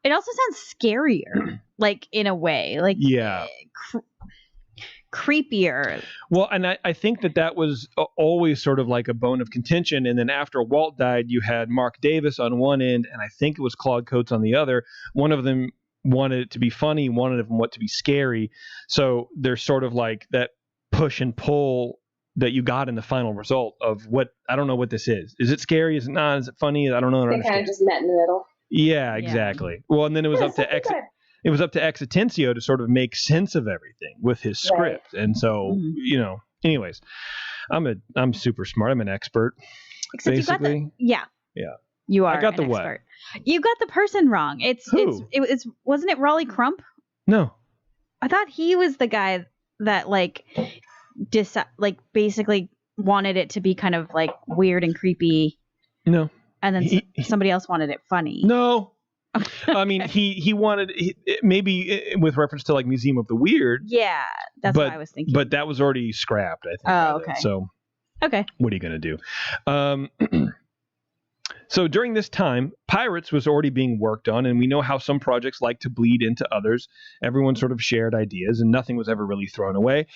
it also sounds scarier, like in a way, like creepier. Well, and I think that was always sort of like a bone of contention. And then after Walt died, you had Mark Davis on one end, and I think it was Claude Coates on the other. One of them wanted it to be funny, one of them wanted it to be scary. So there's sort of like that push and pull that you got in the final result of what, I don't know what this is. Is it scary? Is it not? Is it funny? I don't know. They kind of just met in the middle. Yeah, exactly. Well, and then it was up to Exitencio to sort of make sense of everything with his script. Right. And so, anyways, I'm super smart. I'm an expert. Except basically. You got you are. I got the expert. What? You got the person wrong. Who? It's wasn't it Raleigh Crump? No. I thought he was the guy that basically wanted it to be kind of like weird and creepy. No. And then somebody else wanted it funny. No. I mean, he wanted maybe with reference to like Museum of the Weird. Yeah, that's what I was thinking. But that was already scrapped, I think. Oh, okay. So, okay. What are you going to do? So during this time, Pirates was already being worked on, and we know how some projects like to bleed into others. Everyone sort of shared ideas, and nothing was ever really thrown away.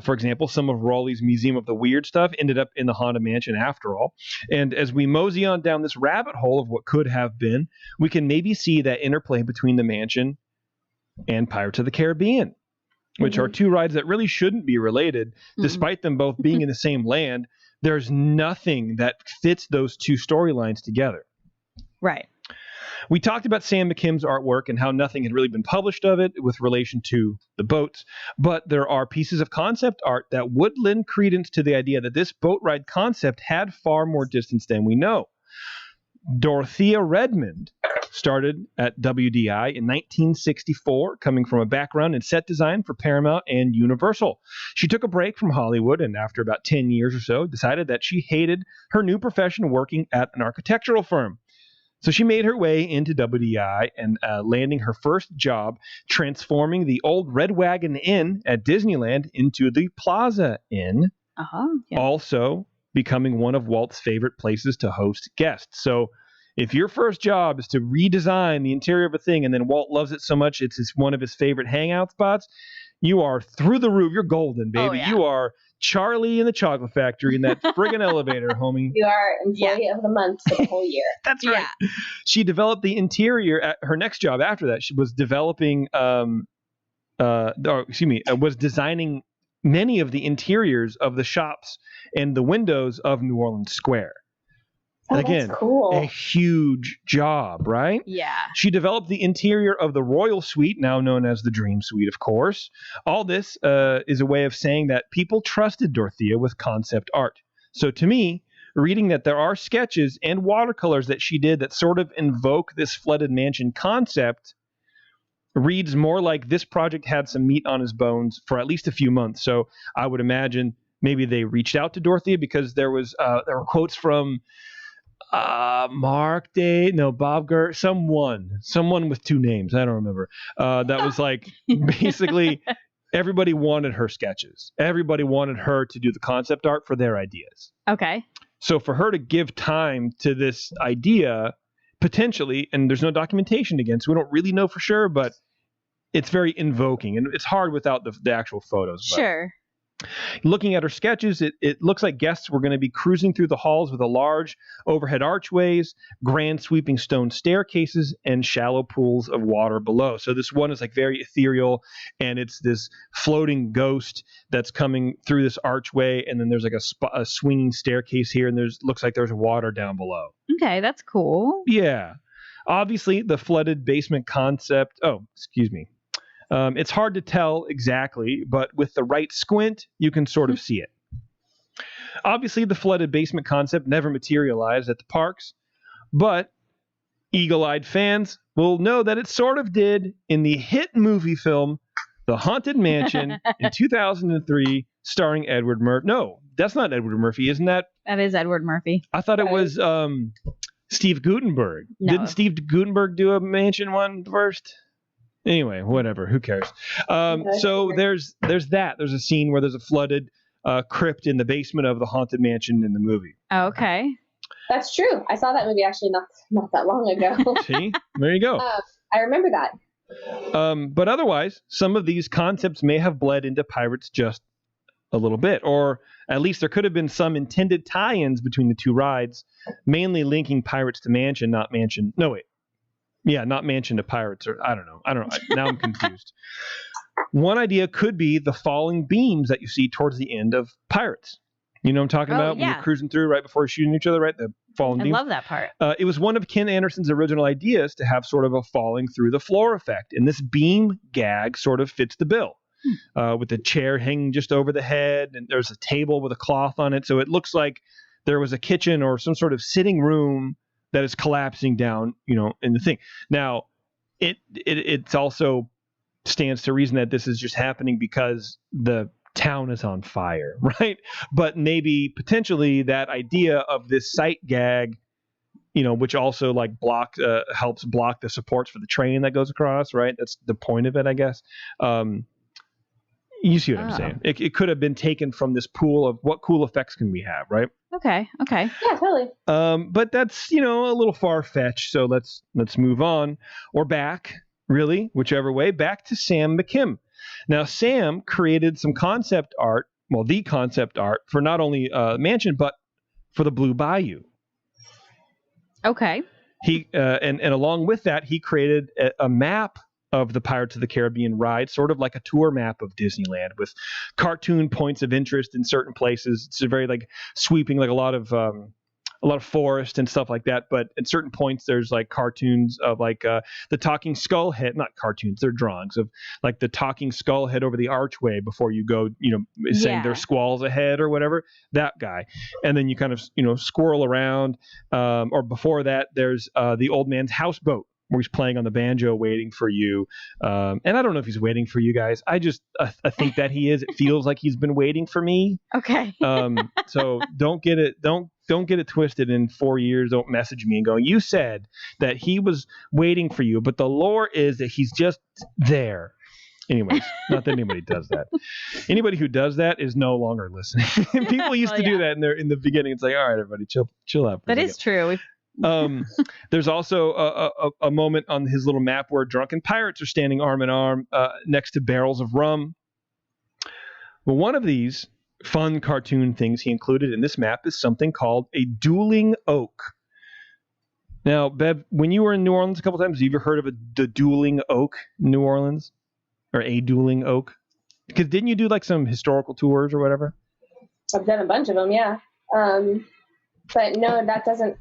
For example, some of Raleigh's Museum of the Weird stuff ended up in the Haunted Mansion after all. And as we mosey on down this rabbit hole of what could have been, we can maybe see that interplay between the mansion and Pirates of the Caribbean, which are two rides that really shouldn't be related, despite them both being in the same land. There's nothing that fits those two storylines together. Right. We talked about Sam McKim's artwork and how nothing had really been published of it with relation to the boats, but there are pieces of concept art that would lend credence to the idea that this boat ride concept had far more distance than we know. Dorothea Redmond started at WDI in 1964, coming from a background in set design for Paramount and Universal. She took a break from Hollywood and after about 10 years or so decided that she hated her new profession working at an architectural firm. So she made her way into WDI and landing her first job transforming the old Red Wagon Inn at Disneyland into the Plaza Inn, also becoming one of Walt's favorite places to host guests. So if your first job is to redesign the interior of a thing and then Walt loves it so much it's one of his favorite hangout spots, you are through the roof. You're golden, baby. Oh, yeah. You are Charlie in the Chocolate Factory in that friggin' elevator, homie. You are employee of the month for the whole year. That's right. Yeah. She developed the interior at her next job after that. She was developing, was designing many of the interiors of the shops and the windows of New Orleans Square. Oh, again, that's cool. A huge job, right? Yeah. She developed the interior of the Royal Suite, now known as the Dream Suite, of course. All this is a way of saying that people trusted Dorothea with concept art. So to me, reading that there are sketches and watercolors that she did that sort of invoke this flooded mansion concept reads more like this project had some meat on his bones for at least a few months. So I would imagine maybe they reached out to Dorothea, because there were quotes from Bob Gert, someone with two names. I don't remember. That was like basically everybody wanted her sketches. Everybody wanted her to do the concept art for their ideas. Okay. So for her to give time to this idea, potentially, and there's no documentation against, we don't really know for sure, but it's very invoking, and it's hard without the actual photos. Sure. Looking at her sketches, it looks like guests were going to be cruising through the halls with a large overhead archways, grand sweeping stone staircases, and shallow pools of water below. So this one is like very ethereal, and it's this floating ghost that's coming through this archway, and then there's like a swinging staircase here, and looks like there's water down below. Okay, that's cool. Yeah. Obviously, the flooded basement concept... Oh, excuse me. It's hard to tell exactly, but with the right squint, you can sort of see it. Obviously, the flooded basement concept never materialized at the parks, but eagle-eyed fans will know that it sort of did in the hit movie film The Haunted Mansion in 2003, starring Edward Murphy. No, that's not Edward Murphy, isn't that? That is Edward Murphy. I thought it was Steve Guttenberg. No. Didn't Steve Guttenberg do a mansion one first? Anyway, whatever. Who cares? So there's that. There's a scene where there's a flooded crypt in the basement of the Haunted Mansion in the movie. Okay. That's true. I saw that movie actually not that long ago. See? There you go. I remember that. But otherwise, some of these concepts may have bled into Pirates just a little bit, or at least there could have been some intended tie-ins between the two rides, mainly linking Pirates to Mansion, not Mansion. No, wait. Yeah, not Mansion to Pirates, or I don't know. Now I'm confused. One idea could be the falling beams that you see towards the end of Pirates. You know what I'm talking about? Yeah. When you're cruising through right before shooting each other, right? The falling beams. I love that part. It was one of Ken Anderson's original ideas to have sort of a falling through the floor effect. And this beam gag sort of fits the bill. With the chair hanging just over the head, and there's a table with a cloth on it. So it looks like there was a kitchen or some sort of sitting room that is collapsing down, in the thing. Now, it's also stands to reason that this is just happening because the town is on fire, right? But maybe potentially that idea of this sight gag, which also like helps block the supports for the train that goes across, right? That's the point of it, I guess. You see what I'm saying? It could have been taken from this pool of what cool effects can we have, right? Okay. Yeah, totally. But that's, a little far-fetched, so let's move on. Or back, really, whichever way, back to Sam McKim. Now, Sam created some concept art, the concept art for not only Mansion, but for the Blue Bayou. Okay. He and along with that, he created a map of the Pirates of the Caribbean ride, sort of like a tour map of Disneyland with cartoon points of interest in certain places. It's a very like sweeping, like a lot of forest and stuff like that. But at certain points, there's like cartoons of like the talking skull head, not cartoons, they're drawings of like the talking skull head over the archway before you go, saying there's squalls ahead or whatever, that guy. And then you kind of, squirrel around. Or before that, there's the old man's houseboat, where he's playing on the banjo waiting for you. And I don't know if he's waiting for you guys. I just I think that he is. It feels like he's been waiting for me. Okay. So don't get it twisted. In 4 years, don't message me and go, you said that he was waiting for you, but the lore is that he's just there. Anyways, not that anybody does that. Anybody who does that is no longer listening. People used to do that in the beginning. It's like, all right, everybody, chill out. That is true. There's also a moment on his little map where drunken pirates are standing arm in arm next to barrels of rum. Well, one of these fun cartoon things he included in this map is something called a Dueling Oak. Now, Bev, when you were in New Orleans a couple times, have you ever heard of the Dueling Oak in New Orleans? Or a Dueling Oak? Because didn't you do like some historical tours or whatever? I've done a bunch of them, yeah. But no, that doesn't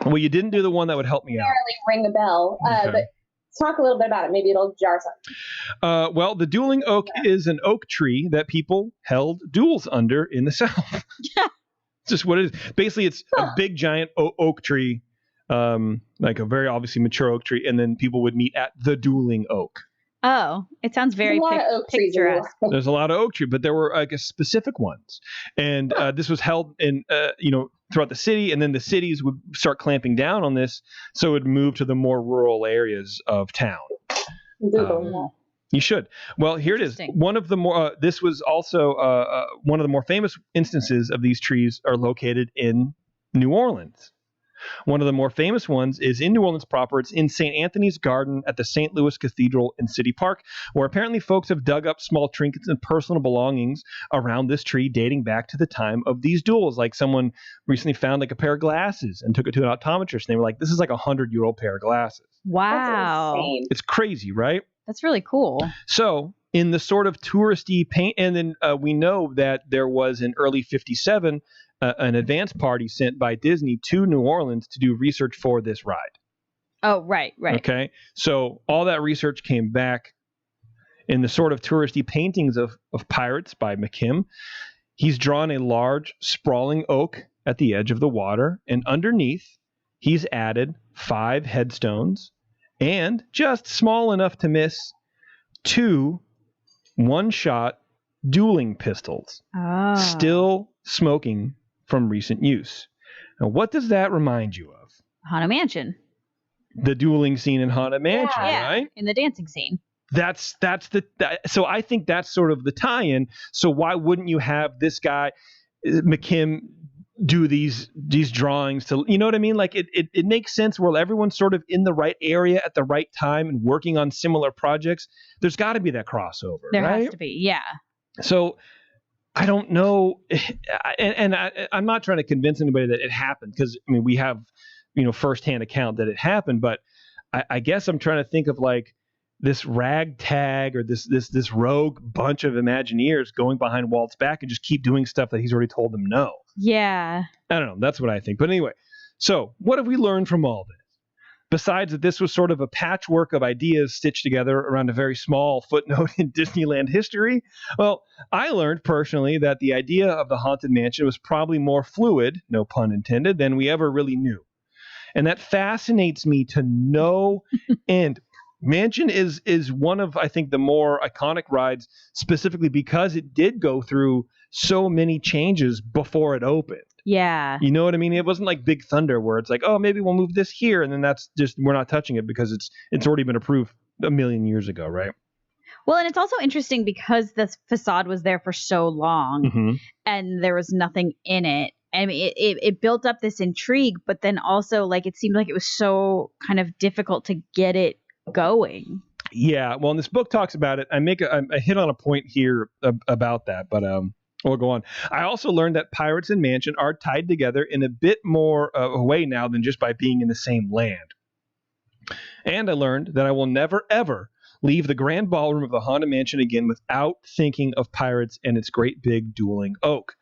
Well, you didn't do the one that would help me out. Ring a bell, Okay. but talk a little bit about it. Maybe it'll jar something. Well, the Dueling Oak is an oak tree that people held duels under in the South. It's just what it is. Basically, it's a big giant oak tree, like a very obviously mature oak tree, and then people would meet at the Dueling Oak. Oh, it sounds very picturesque. There's a lot of oak tree, but there were, I guess, specific ones. And this was held in, throughout the city, and then the cities would start clamping down on this, so it would move to the more rural areas of town. You should. Well, here it is. One of the more, this was also one of the more famous instances of these trees are located in New Orleans. One of the more famous ones is in New Orleans proper. It's in St. Anthony's Garden at the St. Louis Cathedral in City Park, where apparently folks have dug up small trinkets and personal belongings around this tree dating back to the time of these duels. Like someone recently found like a pair of glasses and took it to an optometrist, and they were like, this is like 100-year-old pair of glasses. Wow. It's crazy, right? That's really cool. So in the sort of touristy paint, and then we know that there was in early 57, an advance party sent by Disney to New Orleans to do research for this ride. Oh, right. Okay. So all that research came back in the sort of touristy paintings of pirates by McKim. He's drawn a large, sprawling oak at the edge of the water, and underneath, he's added 5 headstones and, just small enough to miss, 2 one-shot dueling pistols. Still smoking from recent use. Now, what does that remind you of? Haunted Mansion. The dueling scene in Haunted Mansion, right? In the dancing scene. So I think that's sort of the tie-in. So why wouldn't you have this guy, McKim, do these drawings to, you know what I mean? Like it makes sense where everyone's sort of in the right area at the right time and working on similar projects. There's got to be that crossover, There right? has to be, yeah. So I don't know, and I'm not trying to convince anybody that it happened, because I mean we have, firsthand account that it happened, but I guess I'm trying to think of like this ragtag or this rogue bunch of Imagineers going behind Walt's back and just keep doing stuff that he's already told them no. Yeah. I don't know. That's what I think. But anyway, so what have we learned from all this? Besides that this was sort of a patchwork of ideas stitched together around a very small footnote in Disneyland history, well, I learned personally that the idea of the Haunted Mansion was probably more fluid, no pun intended, than we ever really knew. And that fascinates me to no end. Mansion is one of, I think, the more iconic rides, specifically because it did go through so many changes before it opened. Yeah. You know what I mean? It wasn't like Big Thunder where it's like, oh, maybe we'll move this here, and then that's just, we're not touching it because it's already been approved a million years ago, right? Well, and it's also interesting because this facade was there for so long and there was nothing in it. I mean, it built up this intrigue, but then also like it seemed like it was so kind of difficult to get it going. Yeah, well, and this book talks about it. I hit on a point here about that, but we'll go on. I also learned that Pirates and Mansion are tied together in a bit more a way now than just by being in the same land. And I learned that I will never, ever leave the grand ballroom of the Haunted Mansion again without thinking of Pirates and its great big dueling oak.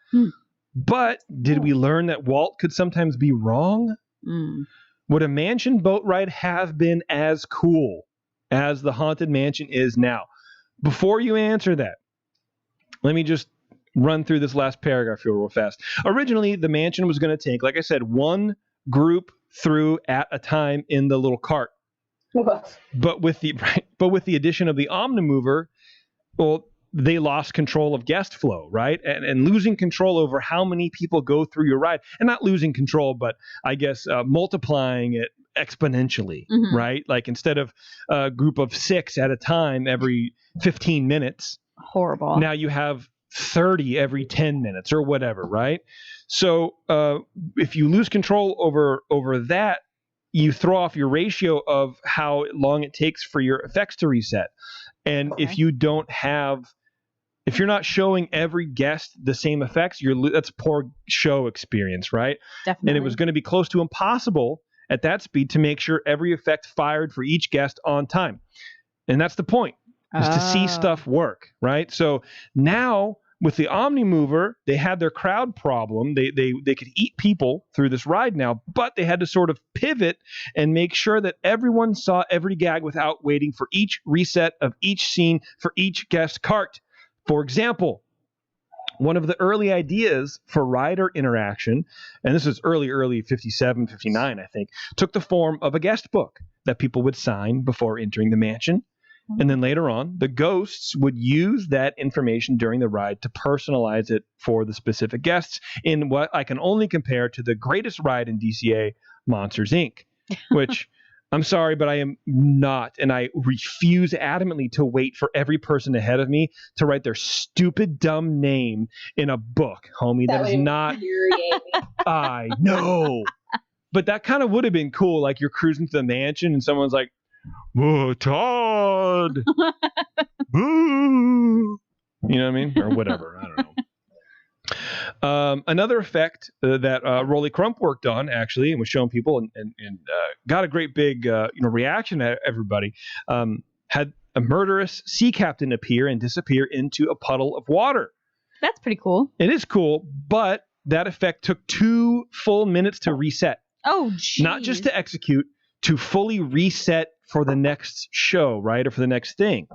But did we learn that Walt could sometimes be wrong? Would a mansion boat ride have been as cool as the Haunted Mansion is now? Before you answer that, let me just run through this last paragraph here real fast. Originally, the mansion was going to take, like I said, one group through at a time in the little cart. But with the addition of the Omnimover, well, they lost control of guest flow, right? And losing control over how many people go through your ride, and not losing control, but I guess multiplying it exponentially, right? Like instead of a group of 6 at a time every 15 minutes, horrible. Now you have 30 every 10 minutes or whatever, right? So if you lose control over that, you throw off your ratio of how long it takes for your effects to reset. And if you don't have, if you're not showing every guest the same effects, that's a poor show experience, right? Definitely. And it was going to be close to impossible at that speed to make sure every effect fired for each guest on time. And that's the point, is to see stuff work, right? So now with the Omnimover, they had their crowd problem. They could eat people through this ride now, but they had to sort of pivot and make sure that everyone saw every gag without waiting for each reset of each scene for each guest cart. For example, one of the early ideas for rider interaction, and this is early 57, 59, I think, took the form of a guest book that people would sign before entering the mansion. And then later on, the ghosts would use that information during the ride to personalize it for the specific guests in what I can only compare to the greatest ride in DCA, Monsters, Inc., which... I'm sorry, but I am not, and I refuse adamantly to wait for every person ahead of me to write their stupid, dumb name in a book, homie. That is not... I know. But that kind of would have been cool, like you're cruising to the mansion and someone's like, "Whoa, Todd!" Boo! You know what I mean? Or whatever. I don't know. Another effect that Rolly Crump worked on, actually, and was showing people and got a great big reaction at everybody, had a murderous sea captain appear and disappear into a puddle of water. That's pretty cool. It is cool, but that effect took 2 full minutes to reset. Oh, geez. Not just to execute, to fully reset for the next show, right? Or for the next thing.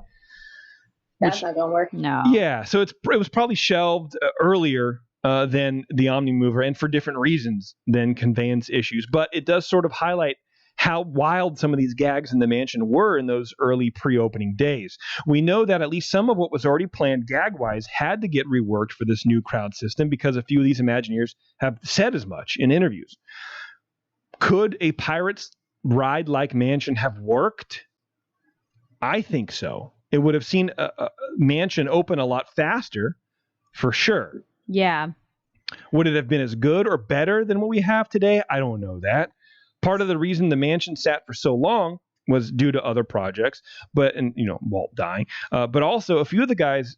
That's not going to work. No. Yeah, so it was probably shelved earlier than the Omnimover, and for different reasons than conveyance issues. But it does sort of highlight how wild some of these gags in the mansion were in those early pre-opening days. We know that at least some of what was already planned gag-wise had to get reworked for this new crowd system because a few of these Imagineers have said as much in interviews. Could a Pirates ride-like mansion have worked? I think so. It would have seen a mansion open a lot faster, for sure. Yeah. Would it have been as good or better than what we have today? I don't know that. Part of the reason the mansion sat for so long was due to other projects, and Walt dying. But also, a few of the guys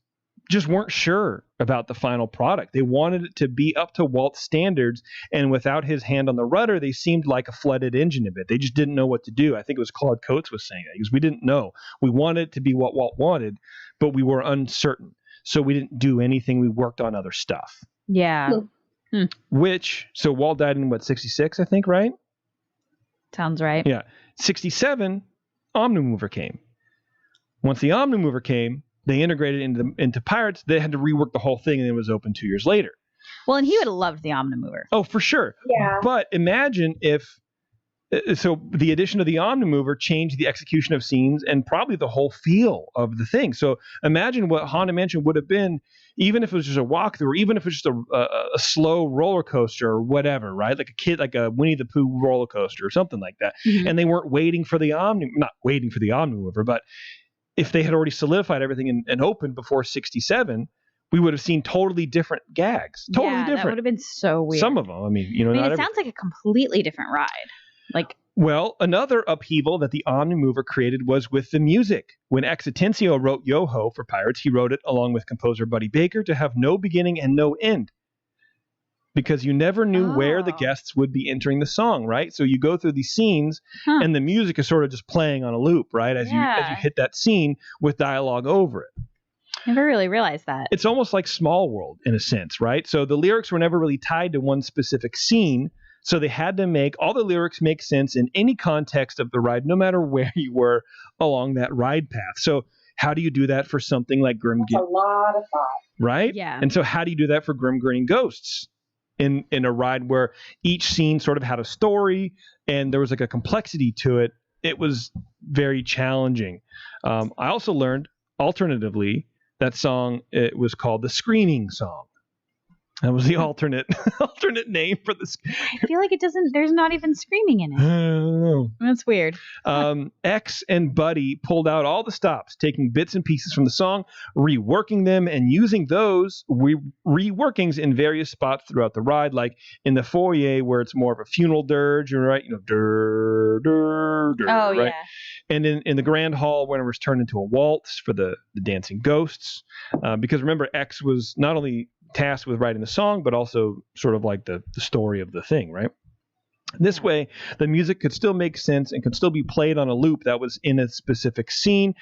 just weren't sure about the final product. They wanted it to be up to Walt's standards, and without his hand on the rudder, they seemed like a flooded engine a bit. They just didn't know what to do. I think it was Claude Coates was saying that, because we didn't know. We wanted it to be what Walt wanted, but we were uncertain. So we didn't do anything. We worked on other stuff. Yeah. So Walt died in, 66, I think, right? Sounds right. Yeah. 67, Omnimover came. Once the Omnimover came, they integrated into Pirates. They had to rework the whole thing, and it was open 2 years later. Well, and he would have loved the Omnimover. Oh, for sure. Yeah. But imagine if... So the addition of the Omnimover changed the execution of scenes and probably the whole feel of the thing. So imagine what Haunted Mansion would have been, even if it was just a walkthrough, or even if it was just a slow roller coaster or whatever, right? Like a Winnie the Pooh roller coaster or something like that. Mm-hmm. And they weren't waiting for the Omnimover, but if they had already solidified everything and opened before 67, we would have seen totally different gags. Totally different. That would have been so weird. Some of them. It sounds like a completely different ride. Well, another upheaval that the Omnimover created was with the music. When X Atencio wrote Yo-Ho for Pirates, he wrote it along with composer Buddy Baker to have no beginning and no end, because you never knew where the guests would be entering the song, right? So you go through these scenes and the music is sort of just playing on a loop, right? As you hit that scene with dialogue over it. Never really realized that. It's almost like Small World in a sense, right? So the lyrics were never really tied to one specific scene. So they had to make all the lyrics make sense in any context of the ride, no matter where you were along that ride path. So how do you do that for something like Grim? That's a lot of thought. Right? Yeah. And so how do you do that for Grim Grinning Ghosts in a ride where each scene sort of had a story and there was like a complexity to it? It was very challenging. I also learned, alternatively, that song, it was called the Screaming Song. That was the alternate name for this. I feel like there's not even screaming in it. I don't know. That's weird. X and Buddy pulled out all the stops, taking bits and pieces from the song, reworking them, and using those reworkings in various spots throughout the ride, like in the foyer where it's more of a funeral dirge, right? Dur, dur, dur, right? Yeah. And in the Grand Hall, when it was turned into a waltz for the dancing ghosts. Because remember, X was not only tasked with writing the song, but also sort of like the story of the thing, right? This way, the music could still make sense and could still be played on a loop that was in a specific scene.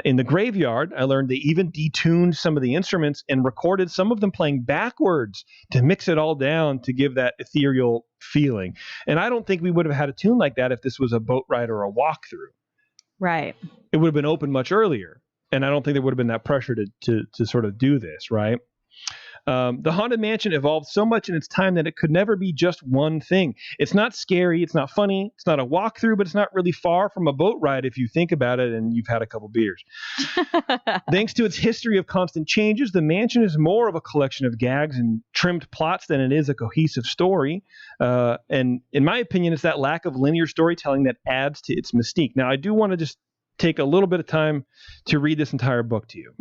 In the graveyard, I learned they even detuned some of the instruments and recorded some of them playing backwards to mix it all down to give that ethereal feeling. And I don't think we would have had a tune like that if this was a boat ride or a walkthrough. Right. It would have been open much earlier. And I don't think there would have been that pressure to sort of do this, right? The Haunted Mansion evolved so much in its time that it could never be just one thing. It's not scary, it's not funny, it's not a walkthrough, but it's not really far from a boat ride if you think about it and you've had a couple beers. Thanks to its history of constant changes, the mansion is more of a collection of gags and trimmed plots than it is a cohesive story. And in my opinion, it's that lack of linear storytelling that adds to its mystique. Now, I do want to just take a little bit of time to read this entire book to you.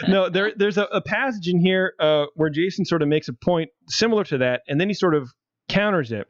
No, there's a passage in here where Jason sort of makes a point similar to that, and then he sort of counters it.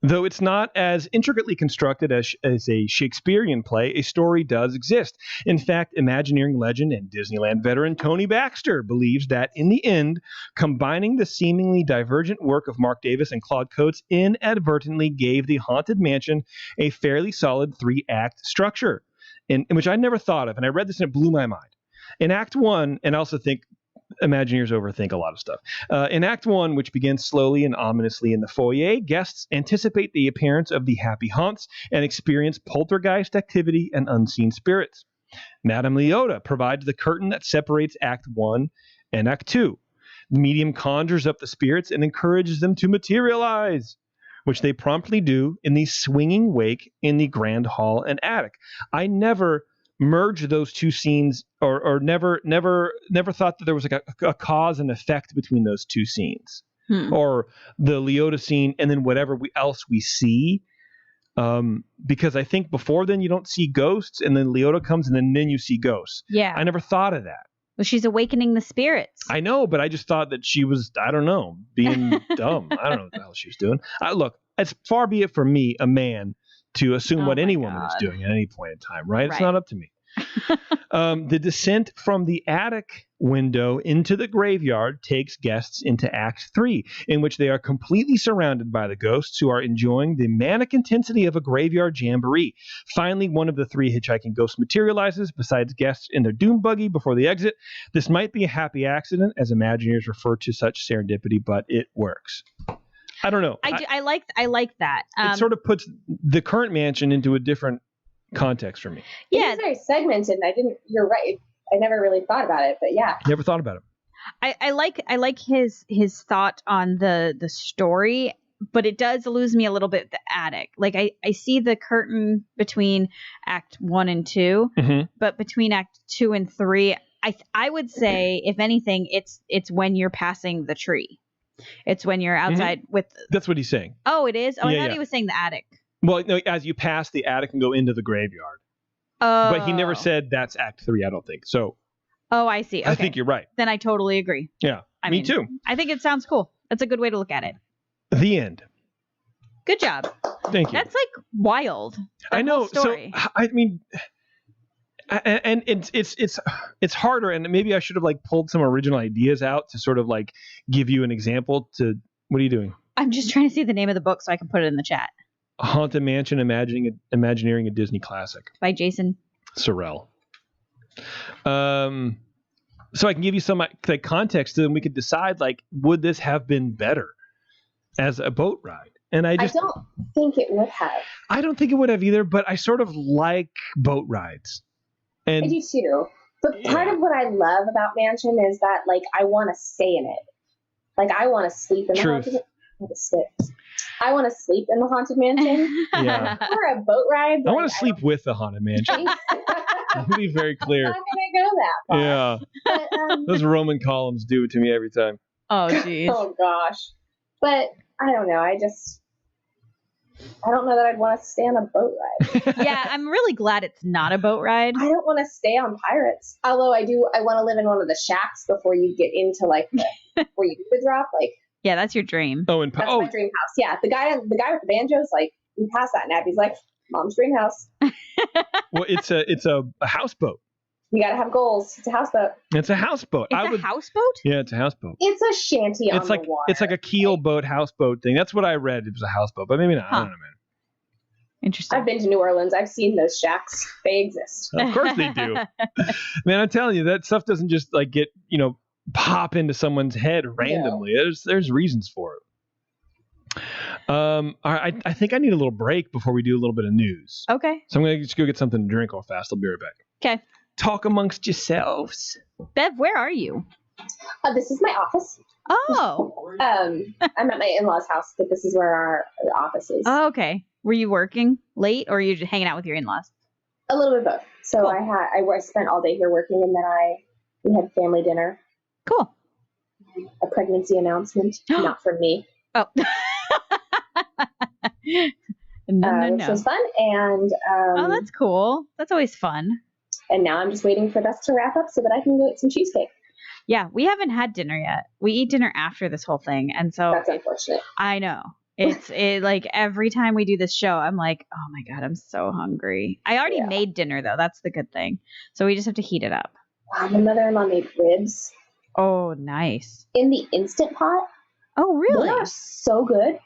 Though it's not as intricately constructed as a Shakespearean play, a story does exist. In fact, Imagineering legend and Disneyland veteran Tony Baxter believes that, in the end, combining the seemingly divergent work of Mark Davis and Claude Coates inadvertently gave the Haunted Mansion a fairly solid 3-act structure, in which I never thought of, and I read this and it blew my mind. In Act 1, and I also think Imagineers overthink a lot of stuff. In Act 1, which begins slowly and ominously in the foyer, guests anticipate the appearance of the happy haunts and experience poltergeist activity and unseen spirits. Madame Leota provides the curtain that separates Act 1 and Act 2. The medium conjures up the spirits and encourages them to materialize, which they promptly do in the swinging wake in the grand hall and attic. I never merge those two scenes or never thought that there was like a cause and effect between those two scenes, or the Leota scene and then whatever else we see, because I think before then you don't see ghosts, and then Leota comes and then you see ghosts. Yeah, I never thought of that. Well, she's awakening the spirits. I know, but I just thought that she was, I don't know, being dumb. I don't know what the hell she was doing. Look, as far be it from me, a man, to assume what any woman is doing at any point in time, right? It's not up to me. The descent from the attic window into the graveyard takes guests into Act 3, in which they are completely surrounded by the ghosts who are enjoying the manic intensity of a graveyard jamboree. Finally, one of the 3 hitchhiking ghosts materializes besides guests in their doom buggy before the exit. This might be a happy accident, as Imagineers refer to such serendipity, but it works. I don't know. I like that. It sort of puts the current mansion into a different context for me. Yeah, it's very segmented. And you're right. I never really thought about it, but yeah. Never thought about it. I like his thought on the story, but it does lose me a little bit the attic. Like I see the curtain between Act 1 and 2, but between Act 2 and 3, I would say, if anything, it's when you're passing the tree. It's when you're outside with. That's what he's saying. Oh, it is? Oh, I thought he was saying the attic. Well, no, as you pass the attic and go into the graveyard. But he never said that's Act 3, I don't think. So. Oh, I see. Okay. I think you're right. Then I totally agree. Yeah, me too. I think it sounds cool. That's a good way to look at it. The end. Good job. Thank you. That's like wild. I know. Story. So I mean, and it's harder, and maybe I should have like pulled some original ideas out to sort of like give you an example. What are you doing? I'm just trying to see the name of the book so I can put it in the chat. Haunted Mansion: Imagineering a Disney Classic by Jason Sorrell. So I can give you some like context, and we could decide like, would this have been better as a boat ride? And I don't think it would have. I don't think it would have either, but I sort of like boat rides. And I do too. But part of what I love about Mansion is that like I want to stay in it. Like I want to sleep in the haunted. I want to sleep in the Haunted Mansion. Yeah. Or a boat ride. I want to sleep with the Haunted Mansion. I'll be very clear. I'm going to go that far. Yeah. But, those Roman columns do it to me every time. Oh, jeez. Oh, gosh. But I don't know. I don't know that I'd want to stay on a boat ride. Yeah, I'm really glad it's not a boat ride. I don't want to stay on Pirates. Although I want to live in one of the shacks before you get into like where you do the drop. Like, yeah, that's your dream. That's my dream house. Yeah, the guy with the banjos, like we passed that, and Abby's like, "Mom's dream house." Well, it's a houseboat. You gotta have goals. It's a houseboat. It's a houseboat. It's a houseboat? Yeah, it's a houseboat. It's a shanty on the water. It's like a keel boat houseboat thing. That's what I read. It was a houseboat, but maybe not. I don't know, man. Interesting. I've been to New Orleans. I've seen those shacks. They exist. Of course they do. Man, I'm telling you, that stuff doesn't just like get pop into someone's head randomly. No. There's reasons for it. All right, I think I need a little break before we do a little bit of news. Okay. So I'm gonna just go get something to drink real fast. I'll be right back. Okay. talk amongst yourselves. Bev, where are you? This is my office. Oh. I'm at my in-laws' house, but this is where our office is. Oh, okay. Were you working late, or are you just hanging out with your in-laws? A little bit of both. So Cool. I spent all day here working, and then we had family dinner. Cool. A pregnancy announcement, not from me. Oh. No. Which was fun, and oh, that's cool. That's always fun. And now I'm just waiting for this to wrap up so that I can go eat some cheesecake. Yeah, we haven't had dinner yet. We eat dinner after this whole thing, and so That's unfortunate. I know. It's like every time we do this show, I'm like, oh my God, I'm so hungry. I already made dinner though. That's the good thing. So we just have to heat it up. Wow, my mother-in-law made ribs Oh, nice. in the Instant Pot. Oh, really? They are so good.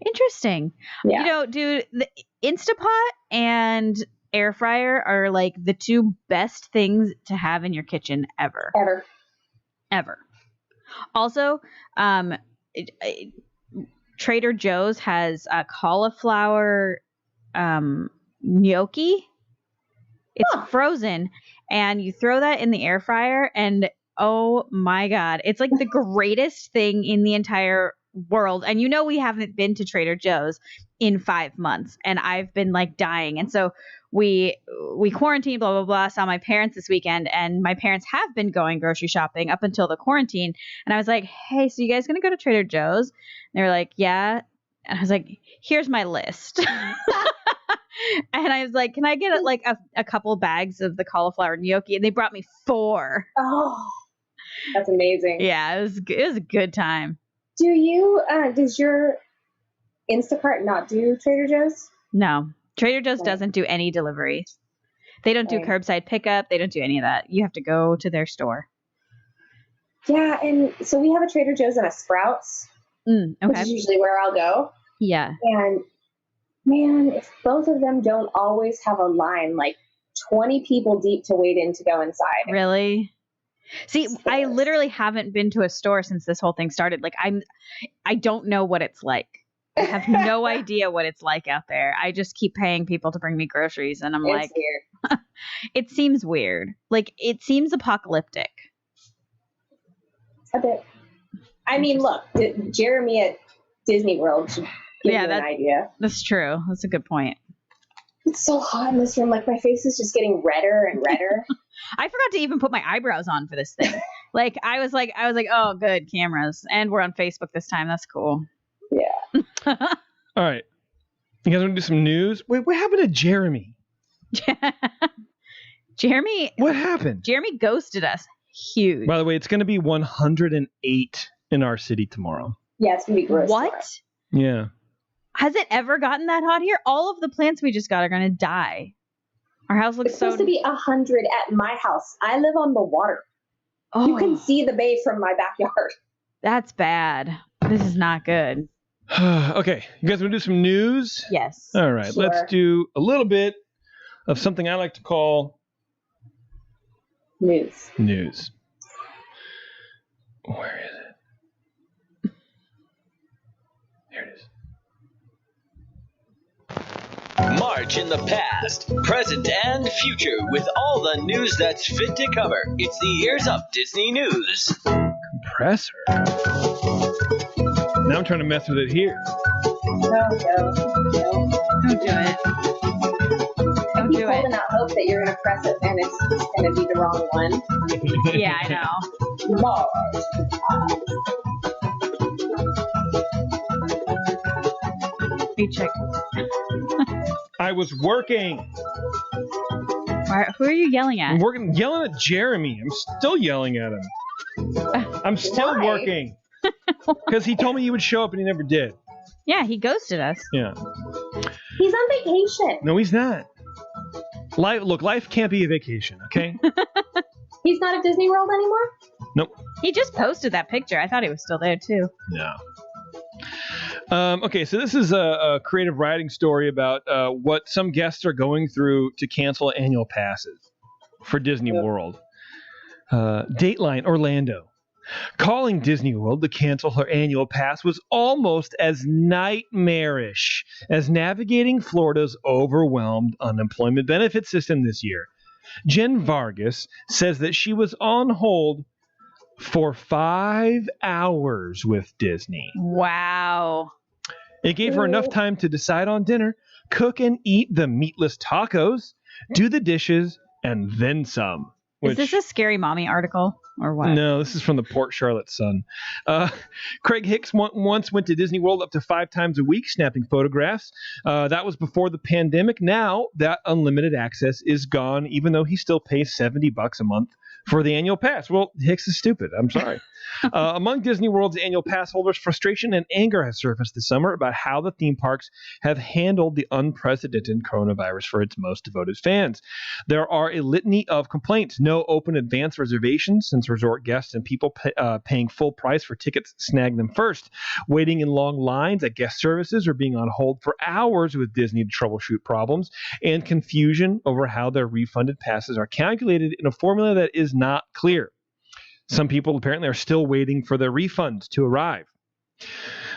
Interesting. Yeah. You know, dude, the Instapot and air fryer are like the two best things to have in your kitchen ever. Ever. Also, Trader Joe's has a cauliflower gnocchi. It's frozen, and you throw that in the air fryer, and oh my God, it's like the greatest thing in the entire world. And you know, we haven't been to Trader Joe's in 5 months, and I've been like dying. And so we quarantined, blah, blah, blah, saw my parents this weekend, and my parents have been going grocery shopping up until the quarantine. And I was like, hey, so you guys going to go to Trader Joe's? And they were like, yeah. And I was like, here's my list. And I was like, can I get like a couple bags of the cauliflower gnocchi? And they brought me 4. Oh, that's amazing. Yeah, it was a good time. Does your Instacart not do Trader Joe's? No, Trader Joe's doesn't do any deliveries. They don't do curbside pickup. They don't do any of that. You have to go to their store. Yeah, and so we have a Trader Joe's and a Sprouts, Okay. which is usually where I'll go. Yeah. And man, if both of them don't always have a line, like 20 people deep to wait in to go inside. Really? See, I literally haven't been to a store since this whole thing started. Like I don't know what it's like. I have no idea what it's like out there. I just keep paying people to bring me groceries, and I'm like, weird. It seems weird. Like, it seems apocalyptic. A bit. I mean, look, Jeremy at Disney World should give you an idea. That's true. That's a good point. It's so hot in this room. Like, my face is just getting redder and redder. I forgot to even put my eyebrows on for this thing. Like, I was like, oh, good, cameras. And we're on Facebook this time. That's cool. Yeah. All right. You guys want to do some news? Wait, what happened to Jeremy? Jeremy. What happened? Jeremy ghosted us. Huge. By the way, it's going to be 108 in our city tomorrow. Yeah, it's going to be gross. What? Tomorrow. Yeah. Has it ever gotten that hot here? All of the plants we just got are going to die. Our house looks It's supposed to be 100 at my house. I live on the water. Oh, You can see the bay from my backyard. that's bad. This is not good. Okay. You guys want to do some news? Yes. All right. Sure. Let's do a little bit of something I like to call News. news. Where is it? Here it is. March in the past, present, and future with all the news that's fit to cover. It's the Ears Up Disney News. Compressor. Now I'm trying to mess with it here. No. Don't do it. Don't do Holding it. out hope that you're going to press it and it's going to be the wrong one. Yeah, I know. You check. I was working. Who are you yelling I'm at? working, yelling at Jeremy. I'm still yelling at him. I'm still Why? working. Because he told me he would show up and he never did. Yeah, he ghosted us. Yeah. He's on vacation. No, he's not. Life can't be a vacation, okay? He's not at Disney World anymore? Nope. He just posted that picture. I thought he was still there too. No. Okay, so this is a creative writing story about what some guests are going through to cancel annual passes for Disney World. Dateline Orlando. Calling Disney World to cancel her annual pass was almost as nightmarish as navigating Florida's overwhelmed unemployment benefit system this year. Jen Vargas, says that she was on hold for 5 hours with Disney. Wow. It gave her enough time to decide on dinner, cook and eat the meatless tacos, do the dishes, and then some. Is this a Scary Mommy article or what? No, this is from the Port Charlotte Sun. Craig Hicks once went to Disney World up to 5 times a week snapping photographs. That was before the pandemic. Now that unlimited access is gone, even though he still pays $70 a month for the annual pass. Well, Hicks is stupid. I'm sorry. Among Disney World's annual pass holders, frustration and anger has surfaced this summer about how the theme parks have handled the unprecedented coronavirus for its most devoted fans. There are a litany of complaints. No open advance reservations, since resort guests and people paying full price for tickets snag them first. Waiting in long lines at guest services or being on hold for hours with Disney to troubleshoot problems. And confusion over how their refunded passes are calculated in a formula that is not clear. Some people apparently are still waiting for their refunds to arrive.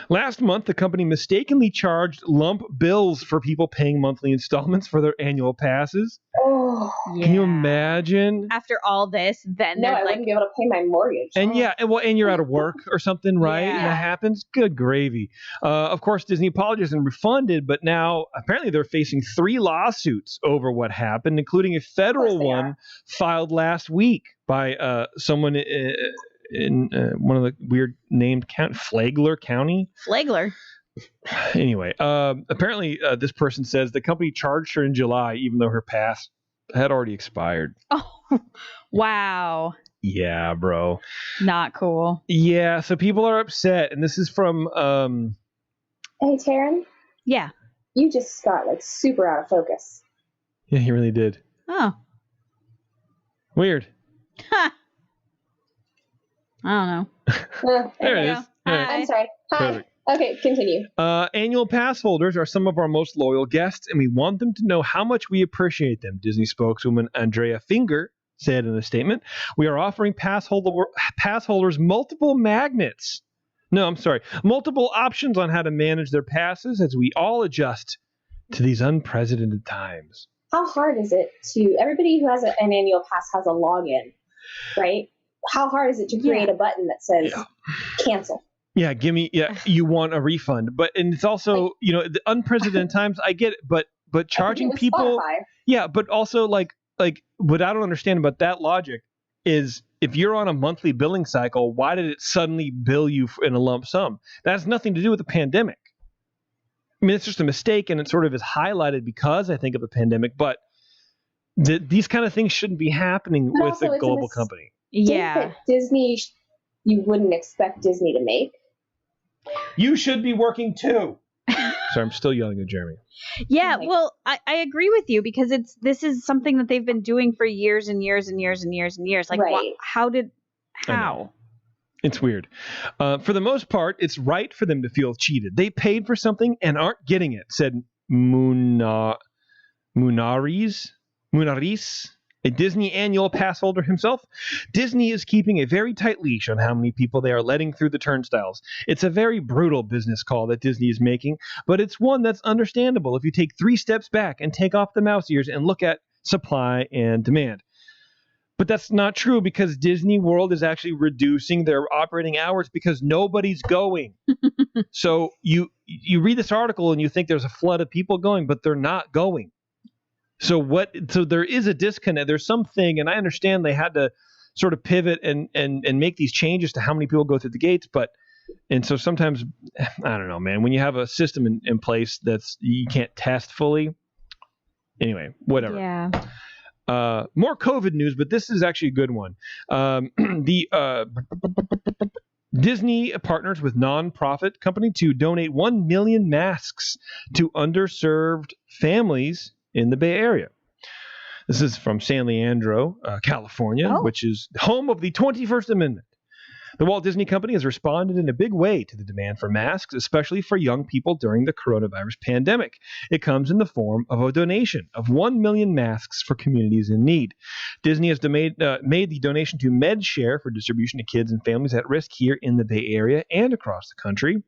Last month, the company mistakenly charged lump bills for people paying monthly installments for their annual passes. Oh, Yeah. Can you imagine? After all this, then no, they're I like, wouldn't be able to pay my mortgage. And and you're out of work or something, right? Yeah. And that happens. Good gravy. Of course, Disney apologized and refunded, but now apparently they're facing 3 lawsuits over what happened, including a federal one filed last week by someone in one of the weird named Flagler County. Flagler. Anyway, apparently this person says the company charged her in July, even though her pass had already expired. Oh, wow. Yeah, bro. Not cool. Yeah, so people are upset, and this is from Hey, Taryn, Yeah. you just got like super out of focus. Yeah, he really did. Oh. Weird. Ha. I don't know. There it you is. go. Yeah. Hi. I'm sorry. Hi. Perfect. Okay, continue. Annual pass holders are some of our most loyal guests, and we want them to know how much we appreciate them, Disney spokeswoman Andrea Finger said in a statement. We are offering pass holders multiple magnets. No, I'm sorry. Multiple options on how to manage their passes as we all adjust to these unprecedented times. How hard is it to, everybody who has an annual pass has a login, right? How hard is it to create a button that says cancel? Yeah, you want a refund. And it's also, the unprecedented times, I get it, but charging people, Spotify. but also like what I don't understand about that logic is if you're on a monthly billing cycle, why did it suddenly bill you in a lump sum? That has nothing to do with the pandemic. I mean, it's just a mistake, and it sort of is highlighted because I think of the pandemic, but these kind of things shouldn't be happening with a global company. Yeah. That Disney, you wouldn't expect Disney to make. You should be working too. Sorry, I'm still yelling at Jeremy. Yeah, well, I agree with you because this is something that they've been doing for years and years and years and years and years. Like, Right. how? It's weird. For the most part, it's right for them to feel cheated. They paid for something and aren't getting it, said Munaris, a Disney annual pass holder himself. Disney is keeping a very tight leash on how many people they are letting through the turnstiles. It's a very brutal business call that Disney is making, but it's one that's understandable if you take 3 steps back and take off the mouse ears and look at supply and demand. But that's not true because Disney World is actually reducing their operating hours because nobody's going. So you read this article and you think there's a flood of people going, but they're not going. So there is a disconnect. There's something, and I understand they had to sort of pivot and make these changes to how many people go through the gates, and so sometimes, I don't know, man, when you have a system in place that's you can't test fully. Anyway, whatever. Yeah. More COVID news, but this is actually a good one. Disney partners with nonprofit company to donate 1 million masks to underserved families in the Bay Area. This is from San Leandro, California, which is home of the 21st Amendment. The Walt Disney Company has responded in a big way to the demand for masks, especially for young people during the coronavirus pandemic. It comes in the form of a donation of 1 million masks for communities in need. Disney has made the donation to MedShare for distribution to kids and families at risk here in the Bay Area and across the country.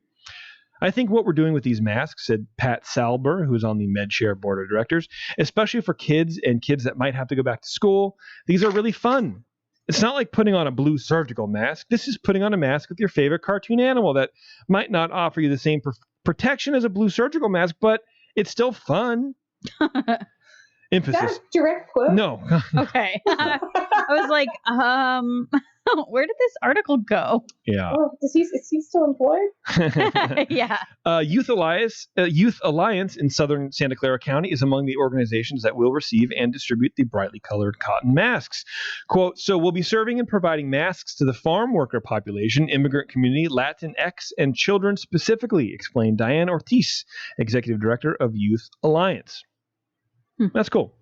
I think what we're doing with these masks, said Pat Salber, who's on the MedShare board of directors, especially for kids and kids that might have to go back to school, these are really fun. It's not like putting on a blue surgical mask. This is putting on a mask with your favorite cartoon animal that might not offer you the same protection as a blue surgical mask, but it's still fun. Emphasis. Is that a direct quote? No. Okay. I was like, where did this article go? Yeah. Oh, is he still employed? Yeah. Youth Alliance in Southern Santa Clara County is among the organizations that will receive and distribute the brightly colored cotton masks. Quote, so we'll be serving and providing masks to the farm worker population, immigrant community, Latinx, and children specifically, explained Diane Ortiz, Executive Director of Youth Alliance. That's cool.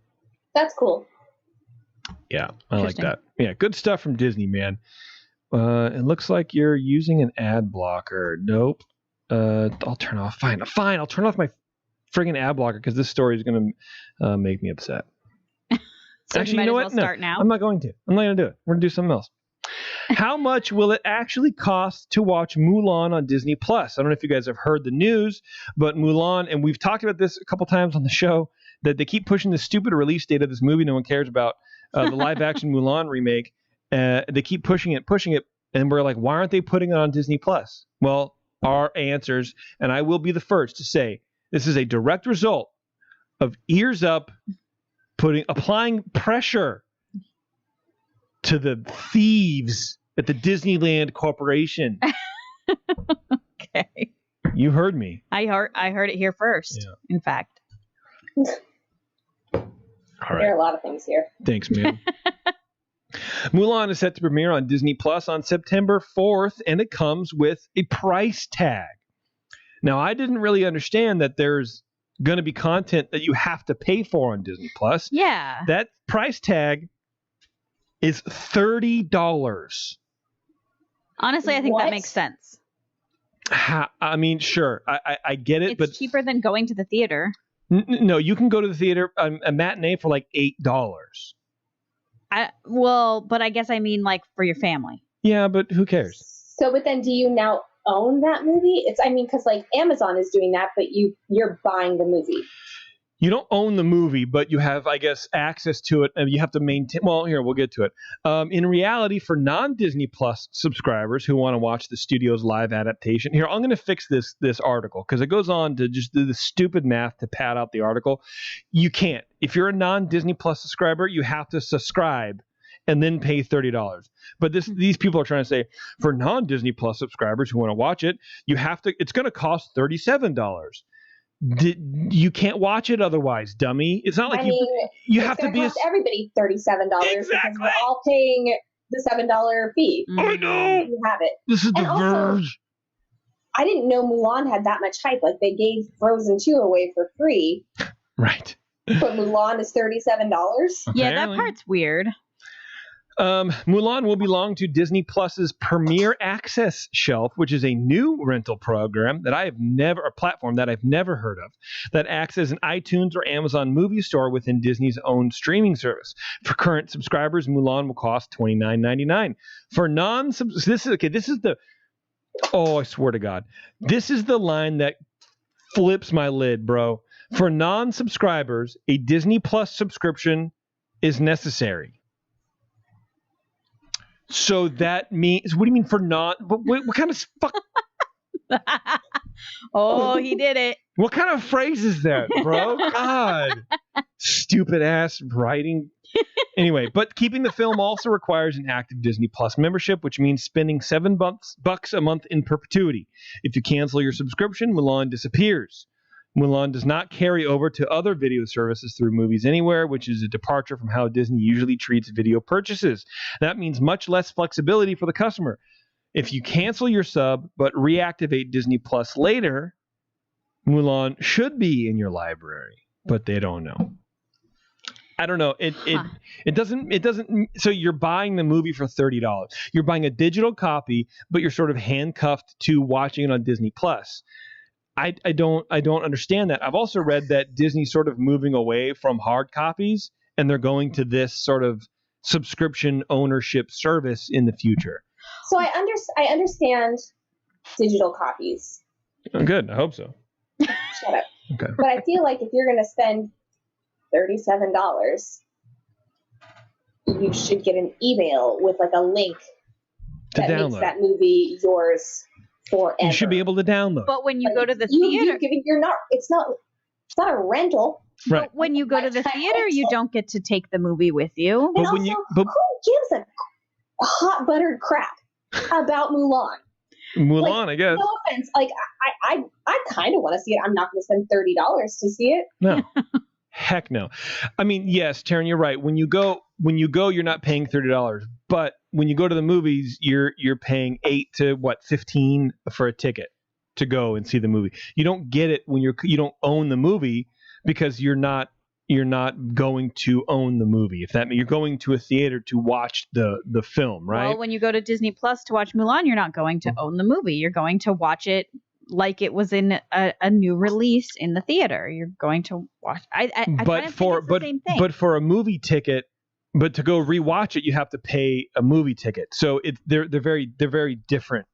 That's cool. Yeah, I like that. Yeah, good stuff from Disney, man. It looks like you're using an ad blocker. Nope. I'll turn off. Fine. I'll turn off my friggin' ad blocker because this story is going to make me upset. So actually, you know what? Start now? I'm not going to. I'm not going to do it. We're going to do something else. How much will it actually cost to watch Mulan on Disney Plus? I don't know if you guys have heard the news, but Mulan, and we've talked about this a couple times on the show, that they keep pushing the stupid release date of this movie no one cares about, the live-action Mulan remake. They keep pushing it, and we're like, why aren't they putting it on Disney Plus? Well, our answers, and I will be the first to say, this is a direct result of Ears Up applying pressure to the thieves at the Disneyland Corporation. Okay. You heard me. I heard it here first, in fact. All right. There are a lot of things here. Thanks, man. Mulan is set to premiere on Disney Plus on September 4th, and it comes with a price tag. Now, I didn't really understand that there's going to be content that you have to pay for on Disney Plus. Yeah. That price tag is $30. Honestly, I think that makes sense. I mean, sure, I get it, but it's cheaper than going to the theater. No, you can go to the theater a matinee for like $8. But I guess I mean like for your family. Yeah, but who cares? So, but then do you now own that movie? Because like Amazon is doing that, but you're buying the movie. You don't own the movie, but you have, I guess, access to it, and you have to maintain. Well, here, we'll get to it. In reality, for non-Disney Plus subscribers who want to watch the studio's live adaptation, here, I'm going to fix this article because it goes on to just do the stupid math to pad out the article. You can't. If you're a non-Disney Plus subscriber, you have to subscribe and then pay $30. But these people are trying to say, for non-Disney Plus subscribers who want to watch it, you have to. It's going to cost $37. You can't watch it otherwise, dummy. It's not like you have to be. It's everybody $37 because we're all paying the $7 fee. I know. You have it. This is and the also, Verge. I didn't know Mulan had that much hype. Like they gave Frozen 2 away for free. Right. But Mulan is $37. Yeah, that part's weird. Mulan will belong to Disney Plus's Premier Access shelf, which is a new rental program a platform that I've never heard of, that acts as an iTunes or Amazon movie store within Disney's own streaming service. For current subscribers, Mulan will cost $29.99. For I swear to God, this is the line that flips my lid, bro. For non-subscribers, a Disney Plus subscription is necessary. So that means, what do you mean for not? What kind of fuck? Oh, he did it. What kind of phrase is that, bro? God, stupid ass writing. Anyway, but keeping the film also requires an active Disney Plus membership, which means spending $7 a month in perpetuity. If you cancel your subscription, Mulan disappears. Mulan does not carry over to other video services through Movies Anywhere, which is a departure from how Disney usually treats video purchases. That means much less flexibility for the customer. If you cancel your sub but reactivate Disney Plus later, Mulan should be in your library, but they don't know. I don't know. It doesn't. So you're buying the movie for $30. You're buying a digital copy, but you're sort of handcuffed to watching it on Disney Plus. I don't understand that. I've also read that Disney's sort of moving away from hard copies and they're going to this sort of subscription ownership service in the future. So I understand digital copies. Oh, good. I hope so. Shut up. Okay. But I feel like if you're going to spend $37, you should get an email with like a link that makes that movie yours forever. You should be able to download. But when you go to the theater, it's not a rental. Right. But when you go to the theater, you don't get to take the movie with you. And also, who gives a hot buttered crap about Mulan? Mulan, I guess. No offense. Like, I kind of want to see it. I'm not going to spend $30 to see it. No. Heck no. I mean, yes, Taryn, you're right. When you go, you're not paying $30. But when you go to the movies, you're paying $8 to $15 for a ticket to go and see the movie. You don't get it when you don't own the movie because you're not going to own the movie. If that means you're going to a theater to watch the film, right? Well, when you go to Disney Plus to watch Mulan, you're not going to own the movie. You're going to watch it like it was in a new release in the theater. You're going to watch. But for a movie ticket, but to go rewatch it, you have to pay a movie ticket. So they're very different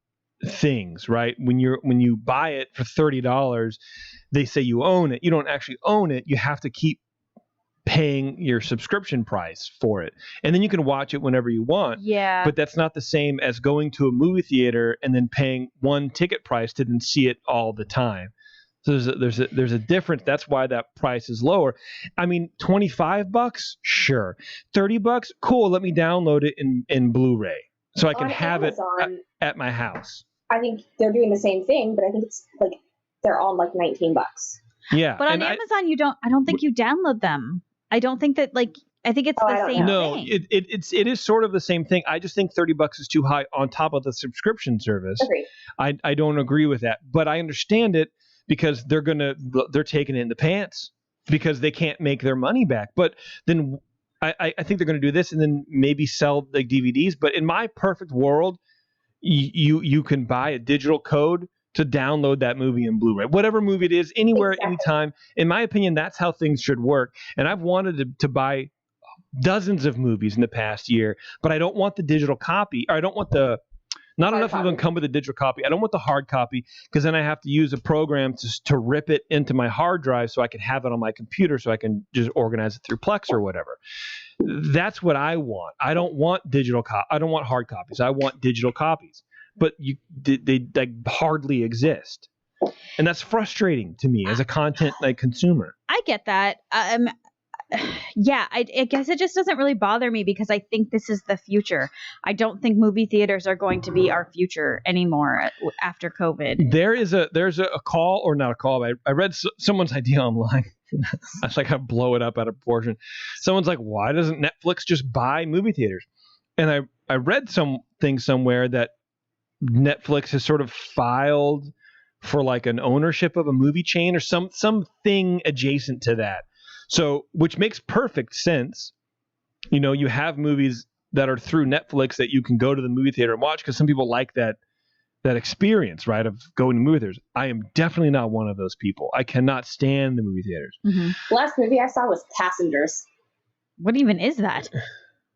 things, right? When you buy it for $30, they say you own it. You don't actually own it. You have to keep paying your subscription price for it, and then you can watch it whenever you want. Yeah. But that's not the same as going to a movie theater and then paying one ticket price to then see it all the time. So there's a difference. That's why that price is lower. I mean, $25, sure. $30, cool. Let me download it in Blu-ray so I can have Amazon, it at my house. I think they're doing the same thing, but I think it's like they're all like $19. Yeah. But on Amazon, I don't think you download them. I don't think that I think it's the same thing. No, it is sort of the same thing. I just think $30 is too high on top of the subscription service. Agreed. I don't agree with that, but I understand it because they're taking it in the pants because they can't make their money back. But then I think they're going to do this and then maybe sell like DVDs. But in my perfect world, you can buy a digital code to download that movie in Blu-ray, whatever movie it is, anywhere, anytime. In my opinion, that's how things should work. And I've wanted to buy dozens of movies in the past year, but I don't want the digital copy, or I don't want not enough of them come with a digital copy. I don't want the hard copy because then I have to use a program to rip it into my hard drive so I can have it on my computer so I can just organize it through Plex or whatever. That's what I want. I don't want I don't want hard copies. I want digital copies. But they hardly exist, and that's frustrating to me as a content consumer. I get that. Yeah, I guess it just doesn't really bother me because I think this is the future. I don't think movie theaters are going to be our future anymore after COVID. There's a call, or not a call. I read someone's idea online. I was like, I blow it up out of proportion. Someone's like, why doesn't Netflix just buy movie theaters? And I read something somewhere that Netflix has sort of filed for like an ownership of a movie chain or something adjacent to that. So, which makes perfect sense. You have movies that are through Netflix that you can go to the movie theater and watch because some people like that experience, right, of going to movie theaters. I am definitely not one of those people. I cannot stand the movie theaters. Mm-hmm. The last movie I saw was Passengers. What even is that?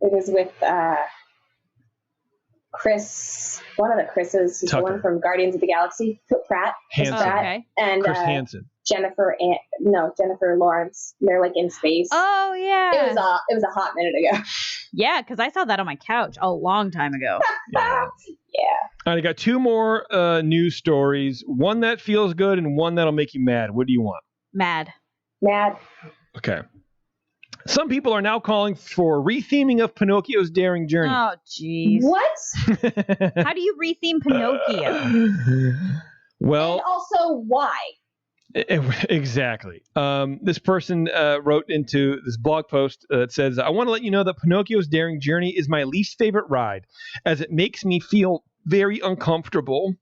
It was with Chris, one of the Chris's, he's the one from Guardians of the Galaxy, Pratt. Hansen. Okay. And Chris Hansen. Jennifer Lawrence. They're like in space. Oh yeah. It was a hot minute ago. Yeah, because I saw that on my couch a long time ago. Yeah. All right, I got two more news stories. One that feels good and one that'll make you mad. What do you want? Mad. Okay. Some people are now calling for retheming of Pinocchio's daring journey. Oh, jeez. What? How do you retheme Pinocchio? Well, and also why? Exactly. This person wrote into this blog post that says, I want to let you know that Pinocchio's daring journey is my least favorite ride, as it makes me feel very uncomfortable.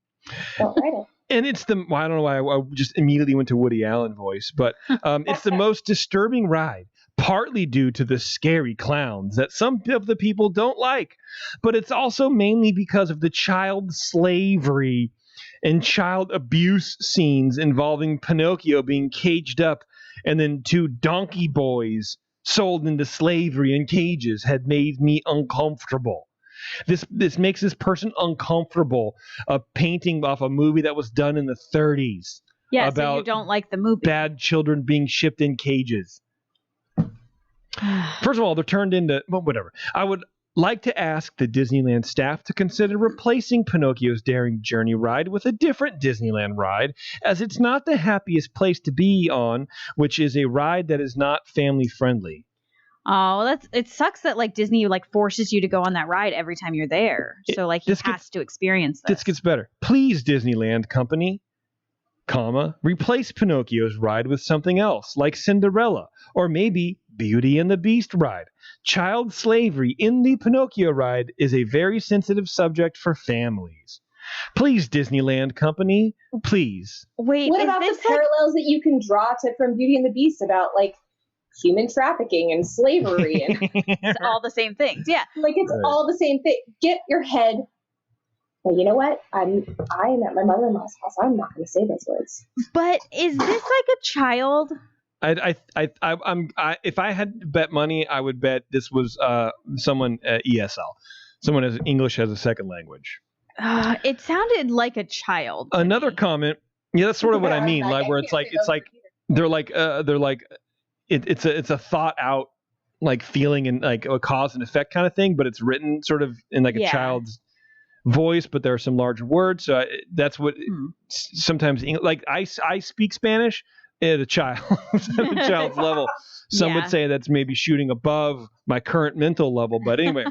Don't write it. And it's I don't know why I just immediately went to Woody Allen voice, but it's the most disturbing ride. Partly due to the scary clowns that some of the people don't like, but it's also mainly because of the child slavery and child abuse scenes involving Pinocchio being caged up and then two donkey boys sold into slavery in cages had made me uncomfortable. This makes this person uncomfortable. A painting off a movie that was done in the 30s. Yeah, about so you don't like the movie. Bad children being shipped in cages. First of all, they're turned into, well, whatever. I would like to ask the Disneyland staff to consider replacing Pinocchio's Daring Journey ride with a different Disneyland ride, as it's not the happiest place to be on, which is a ride that is not family friendly. Oh, well, it sucks that like Disney like forces you to go on that ride every time you're there. So like he has to experience this. This gets better. Please, Disneyland Company, replace Pinocchio's ride with something else, like Cinderella, or maybe Beauty and the Beast ride. Child slavery in the Pinocchio ride is a very sensitive subject for families. Please, Disneyland Company, please. Wait, what about the parallels that you can draw from Beauty and the Beast about like human trafficking and slavery and it's all the same things? Yeah, like it's all the same thing. Get your head. Well, you know what? I'm at my mother-in-law's house. I'm not going to say those words. But is this like a child? If I had to bet money, I would bet this was someone at ESL, someone as English as a second language. It sounded like a child. Another comment. Yeah, that's sort of what I mean. Like where it's like it's a thought out like feeling and like a cause and effect kind of thing, but it's written sort of in like a child's voice, but there are some larger words. So that's what sometimes like I speak Spanish at a child's level. Some would say that's maybe shooting above my current mental level. But anyway,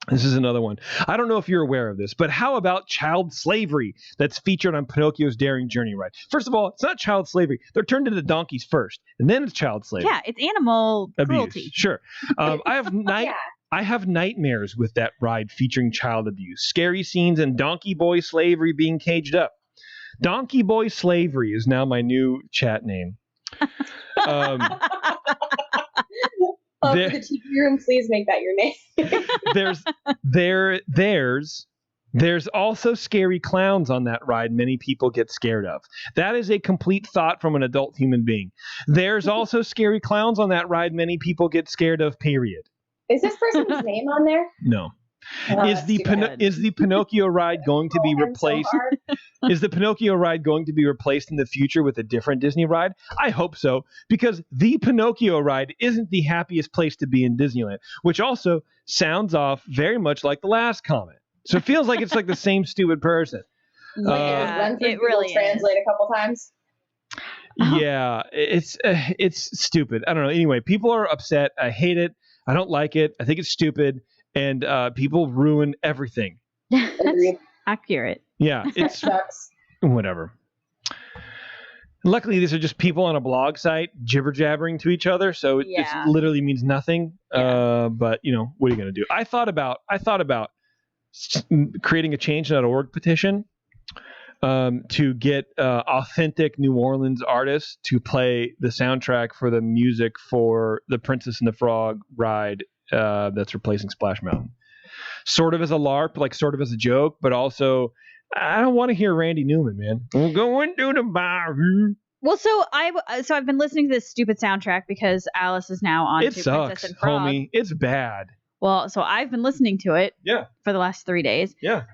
this is another one. I don't know if you're aware of this, but how about child slavery that's featured on Pinocchio's Daring Journey ride? First of all, it's not child slavery. They're turned into donkeys first, and then it's child slavery. Yeah, it's animal cruelty. Sure. I have nightmares with that ride featuring child abuse, scary scenes, and donkey boy slavery being caged up. Donkey boy slavery is now my new chat name. For the TV room, please make that your name. There's also scary clowns on that ride many people get scared of. That is a complete thought from an adult human being. There's also scary clowns on that ride many people get scared of, period. Is this person's name on there? No. Is the Pinocchio ride going to be replaced? Is the Pinocchio ride going to be replaced in the future with a different Disney ride? I hope so, because the Pinocchio ride isn't the happiest place to be in Disneyland, which also sounds off very much like the last comment. So it feels like it's like the same stupid person. Yeah, it really translate a couple times. Yeah, it's stupid. I don't know. Anyway, people are upset. I hate it. I don't like it. I think it's stupid. And people ruin everything. That's accurate. Yeah, it's whatever. Luckily, these are just people on a blog site jibber jabbering to each other, so it literally means nothing. Yeah. But you know, what are you going to do? I thought about creating a Change.org petition to get authentic New Orleans artists to play the soundtrack for the music for the Princess and the Frog ride. That's replacing Splash Mountain, sort of as a LARP, like sort of as a joke, but also I don't want to hear Randy Newman, man. We're going to the bar. Well, so I've been listening to this stupid soundtrack because Alice is now on. It sucks, Princess and Frog. Homie. It's bad. Well, so I've been listening to it. Yeah. For the last 3 days. Yeah.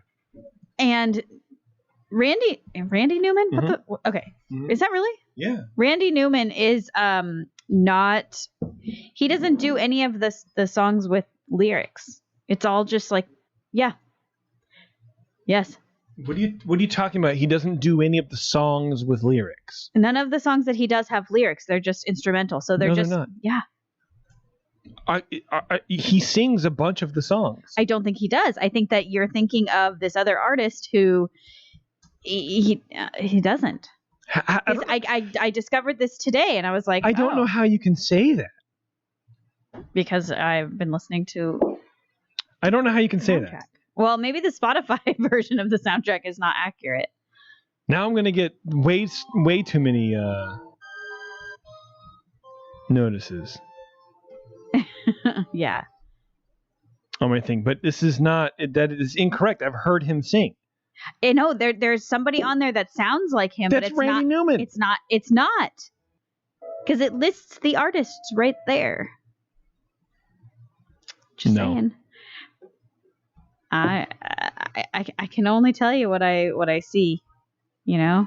And Randy Newman. Mm-hmm. Okay, is that really? Yeah. Randy Newman is not. He doesn't do any of the songs with lyrics. It's all just like, yeah. Yes. What are you talking about? He doesn't do any of the songs with lyrics. None of the songs that he does have lyrics. They're just instrumental. So they're just not. Yeah. He sings a bunch of the songs. I don't think he does. I think that you're thinking of this other artist who he doesn't. I discovered this today, and I was like, I don't know how you can say that. Because I've been listening to. I don't know how you can say that. Well, maybe the Spotify version of the soundtrack is not accurate. Now I'm going to get way too many notices. Yeah. On my thing, but this is not. That is incorrect. I've heard him sing. I know there's somebody on there that sounds like him, That's but it's Randy Newman. It's not. Because it lists the artists right there. Just saying. I can only tell you what I see, you know.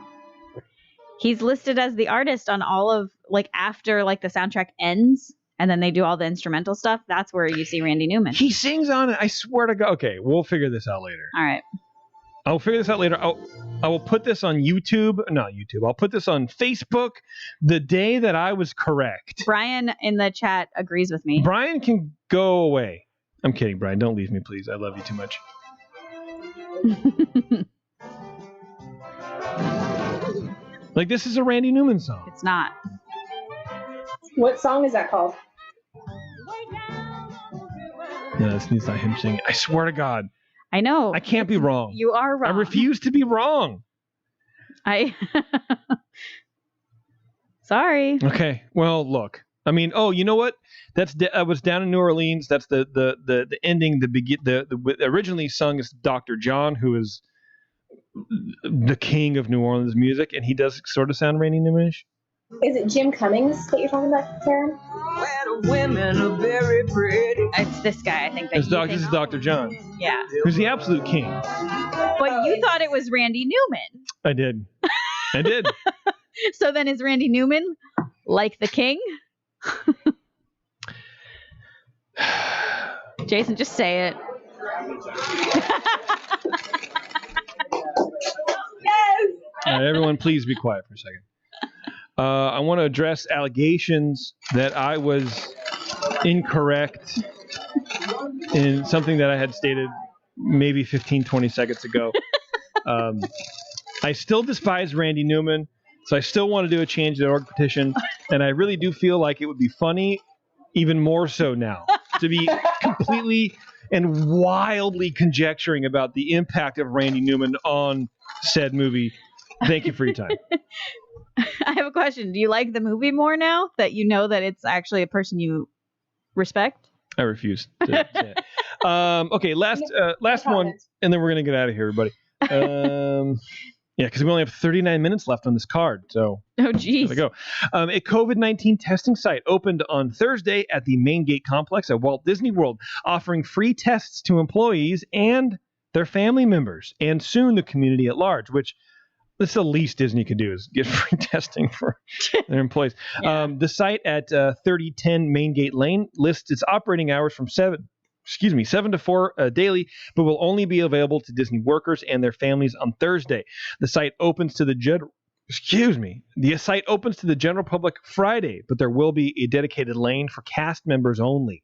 He's listed as the artist on all of, like, after, like, the soundtrack ends and then they do all the instrumental stuff. That's where you see Randy Newman. He sings on it. I swear to God. Okay, we'll figure this out later. All right. I'll figure this out later. I will put this on YouTube. Not YouTube. I'll put this on Facebook the day that I was correct. Brian in the chat agrees with me. Brian can go away. I'm kidding, Brian. Don't leave me, please. I love you too much. Like, this is a Randy Newman song. It's not. What song is that called? No, it's not him singing. I swear to God. I know. I can't be wrong. You are wrong. I refuse to be wrong. Sorry. Okay. Well, look. I mean, oh, you know what? I was down in New Orleans. That's the ending. The originally sung is Dr. John, who is the king of New Orleans music, and he does sort of sound Randy Newman-ish. Is it Jim Cummings that you're talking about, Karen? Women are very pretty. It's this guy, I think. This is Dr. John. Yeah. Who's the absolute king. But you thought it was Randy Newman. I did. So then is Randy Newman like the king? Jason, just say it. Yes! All right, everyone, please be quiet for a second. I want to address allegations that I was incorrect in something that I had stated maybe 15, 20 seconds ago. I still despise Randy Newman, so I still want to do a change.org petition, and I really do feel like it would be funny, even more so now, to be completely and wildly conjecturing about the impact of Randy Newman on said movie. Thank you for your time. I have a question. Do you like the movie more now that you know that it's actually a person you respect? I refuse to say it. Okay, last one, and then we're going to get out of here, everybody. Yeah, because we only have 39 minutes left on this card, so oh, geez. There we go. A COVID-19 testing site opened on Thursday at the Main Gate Complex at Walt Disney World, offering free tests to employees and their family members, and soon the community at large, which that's the least Disney could do is get free testing for their employees. Yeah. The site at 3010 Main Gate Lane lists its operating hours from 7 to 4 daily, but will only be available to Disney workers and their families on Thursday. The site opens to the site opens to the general public Friday, but there will be a dedicated lane for cast members only.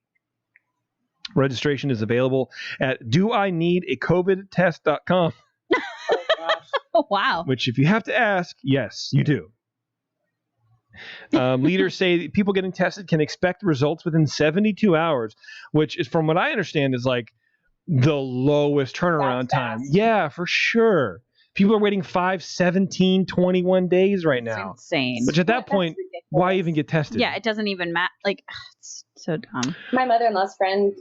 Registration is available at doineedacovidtest.com. Oh, wow. Which, if you have to ask, yes, you do. Leaders say people getting tested can expect results within 72 hours, which is, from what I understand, is like the lowest turnaround time. Yeah, for sure. People are waiting 5, 17, 21 days right now. It's insane. Which at that point, why even get tested? Yeah, it doesn't even matter. Like, it's so dumb. My mother-in-law's friend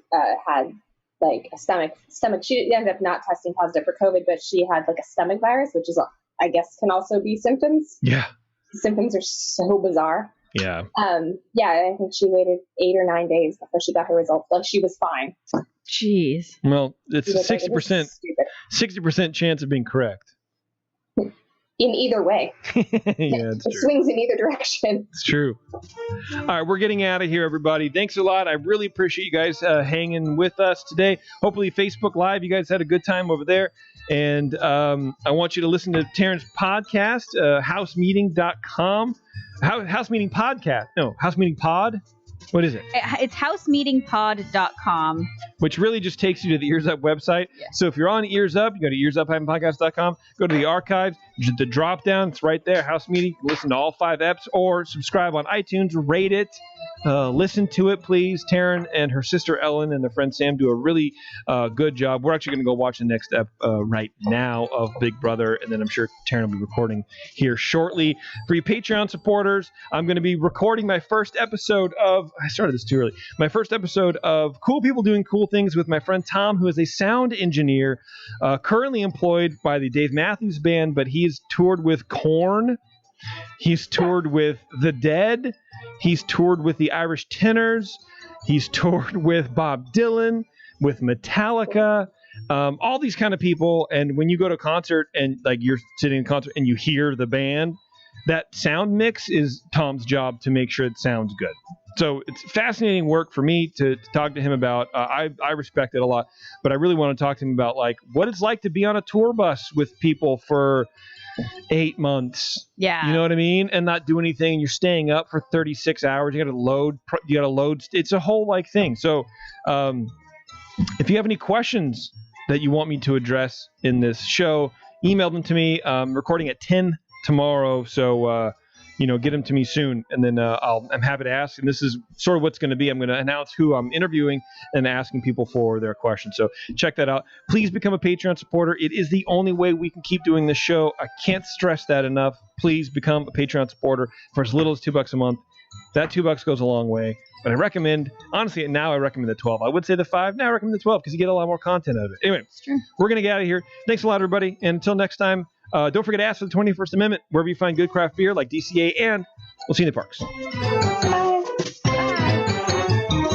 had like a stomach. She ended up not testing positive for COVID, but she had like a stomach virus, which is, I guess, can also be symptoms. Yeah. The symptoms are so bizarre. Yeah. Yeah, I think she waited 8 or 9 days before she got her results. Like, she was fine. Jeez. Well, it's a Like, 60% chance of being correct. In either way. Yeah, that's It true. swings in either direction. It's true. All right, we're getting out of here, everybody. Thanks a lot. I really appreciate you guys hanging with us today. Hopefully, Facebook Live, you guys had a good time over there. And I want you to listen to Taryn's podcast, housemeeting.com. House Meeting Podcast. No, House Meeting Pod. What is it? It's housemeetingpod.com. Which really just takes you to the Ears Up website. Yeah. So if you're on Ears Up, you go to earsup-podcast.com, go to the archives, the drop down, it's right there, House Meeting. Listen to all 5 eps or subscribe on iTunes, rate it, listen to it, please. Taryn and her sister Ellen and their friend Sam do a really good job. We're actually going to go watch the next ep right now of Big Brother, and then I'm sure Taryn will be recording here shortly. For you Patreon supporters, I'm going to be recording my first episode of, I started this too early, my first episode of Cool People Doing Cool Things with my friend Tom, who is a sound engineer, currently employed by the Dave Matthews Band, but he's toured with Korn, he's toured with The Dead, he's toured with the Irish Tenors, he's toured with Bob Dylan, with Metallica, all these kind of people. And when you go to a concert and like you're sitting in a concert and you hear the band, that sound mix is Tom's job to make sure it sounds good. So it's fascinating work for me to talk to him about. I respect it a lot, but I really want to talk to him about like what it's like to be on a tour bus with people for 8 months. Yeah. You know what I mean? And not do anything. And you're staying up for 36 hours. You got to load. It's a whole like thing. So if you have any questions that you want me to address in this show, email them to me. I'm recording at 10 tomorrow. So, get them to me soon, and then I'm happy to ask. And this is sort of what's going to be. I'm going to announce who I'm interviewing and asking people for their questions. So check that out. Please become a Patreon supporter. It is the only way we can keep doing this show. I can't stress that enough. Please become a Patreon supporter for as little as $2 a month. That $2 goes a long way. But I recommend, honestly, now I recommend the 12. I would say the 5. Now I recommend the 12 because you get a lot more content out of it. Anyway, we're going to get out of here. Thanks a lot, everybody. And until next time, don't forget to ask for the 21st Amendment wherever you find good craft beer like DCA, and we'll see you in the parks.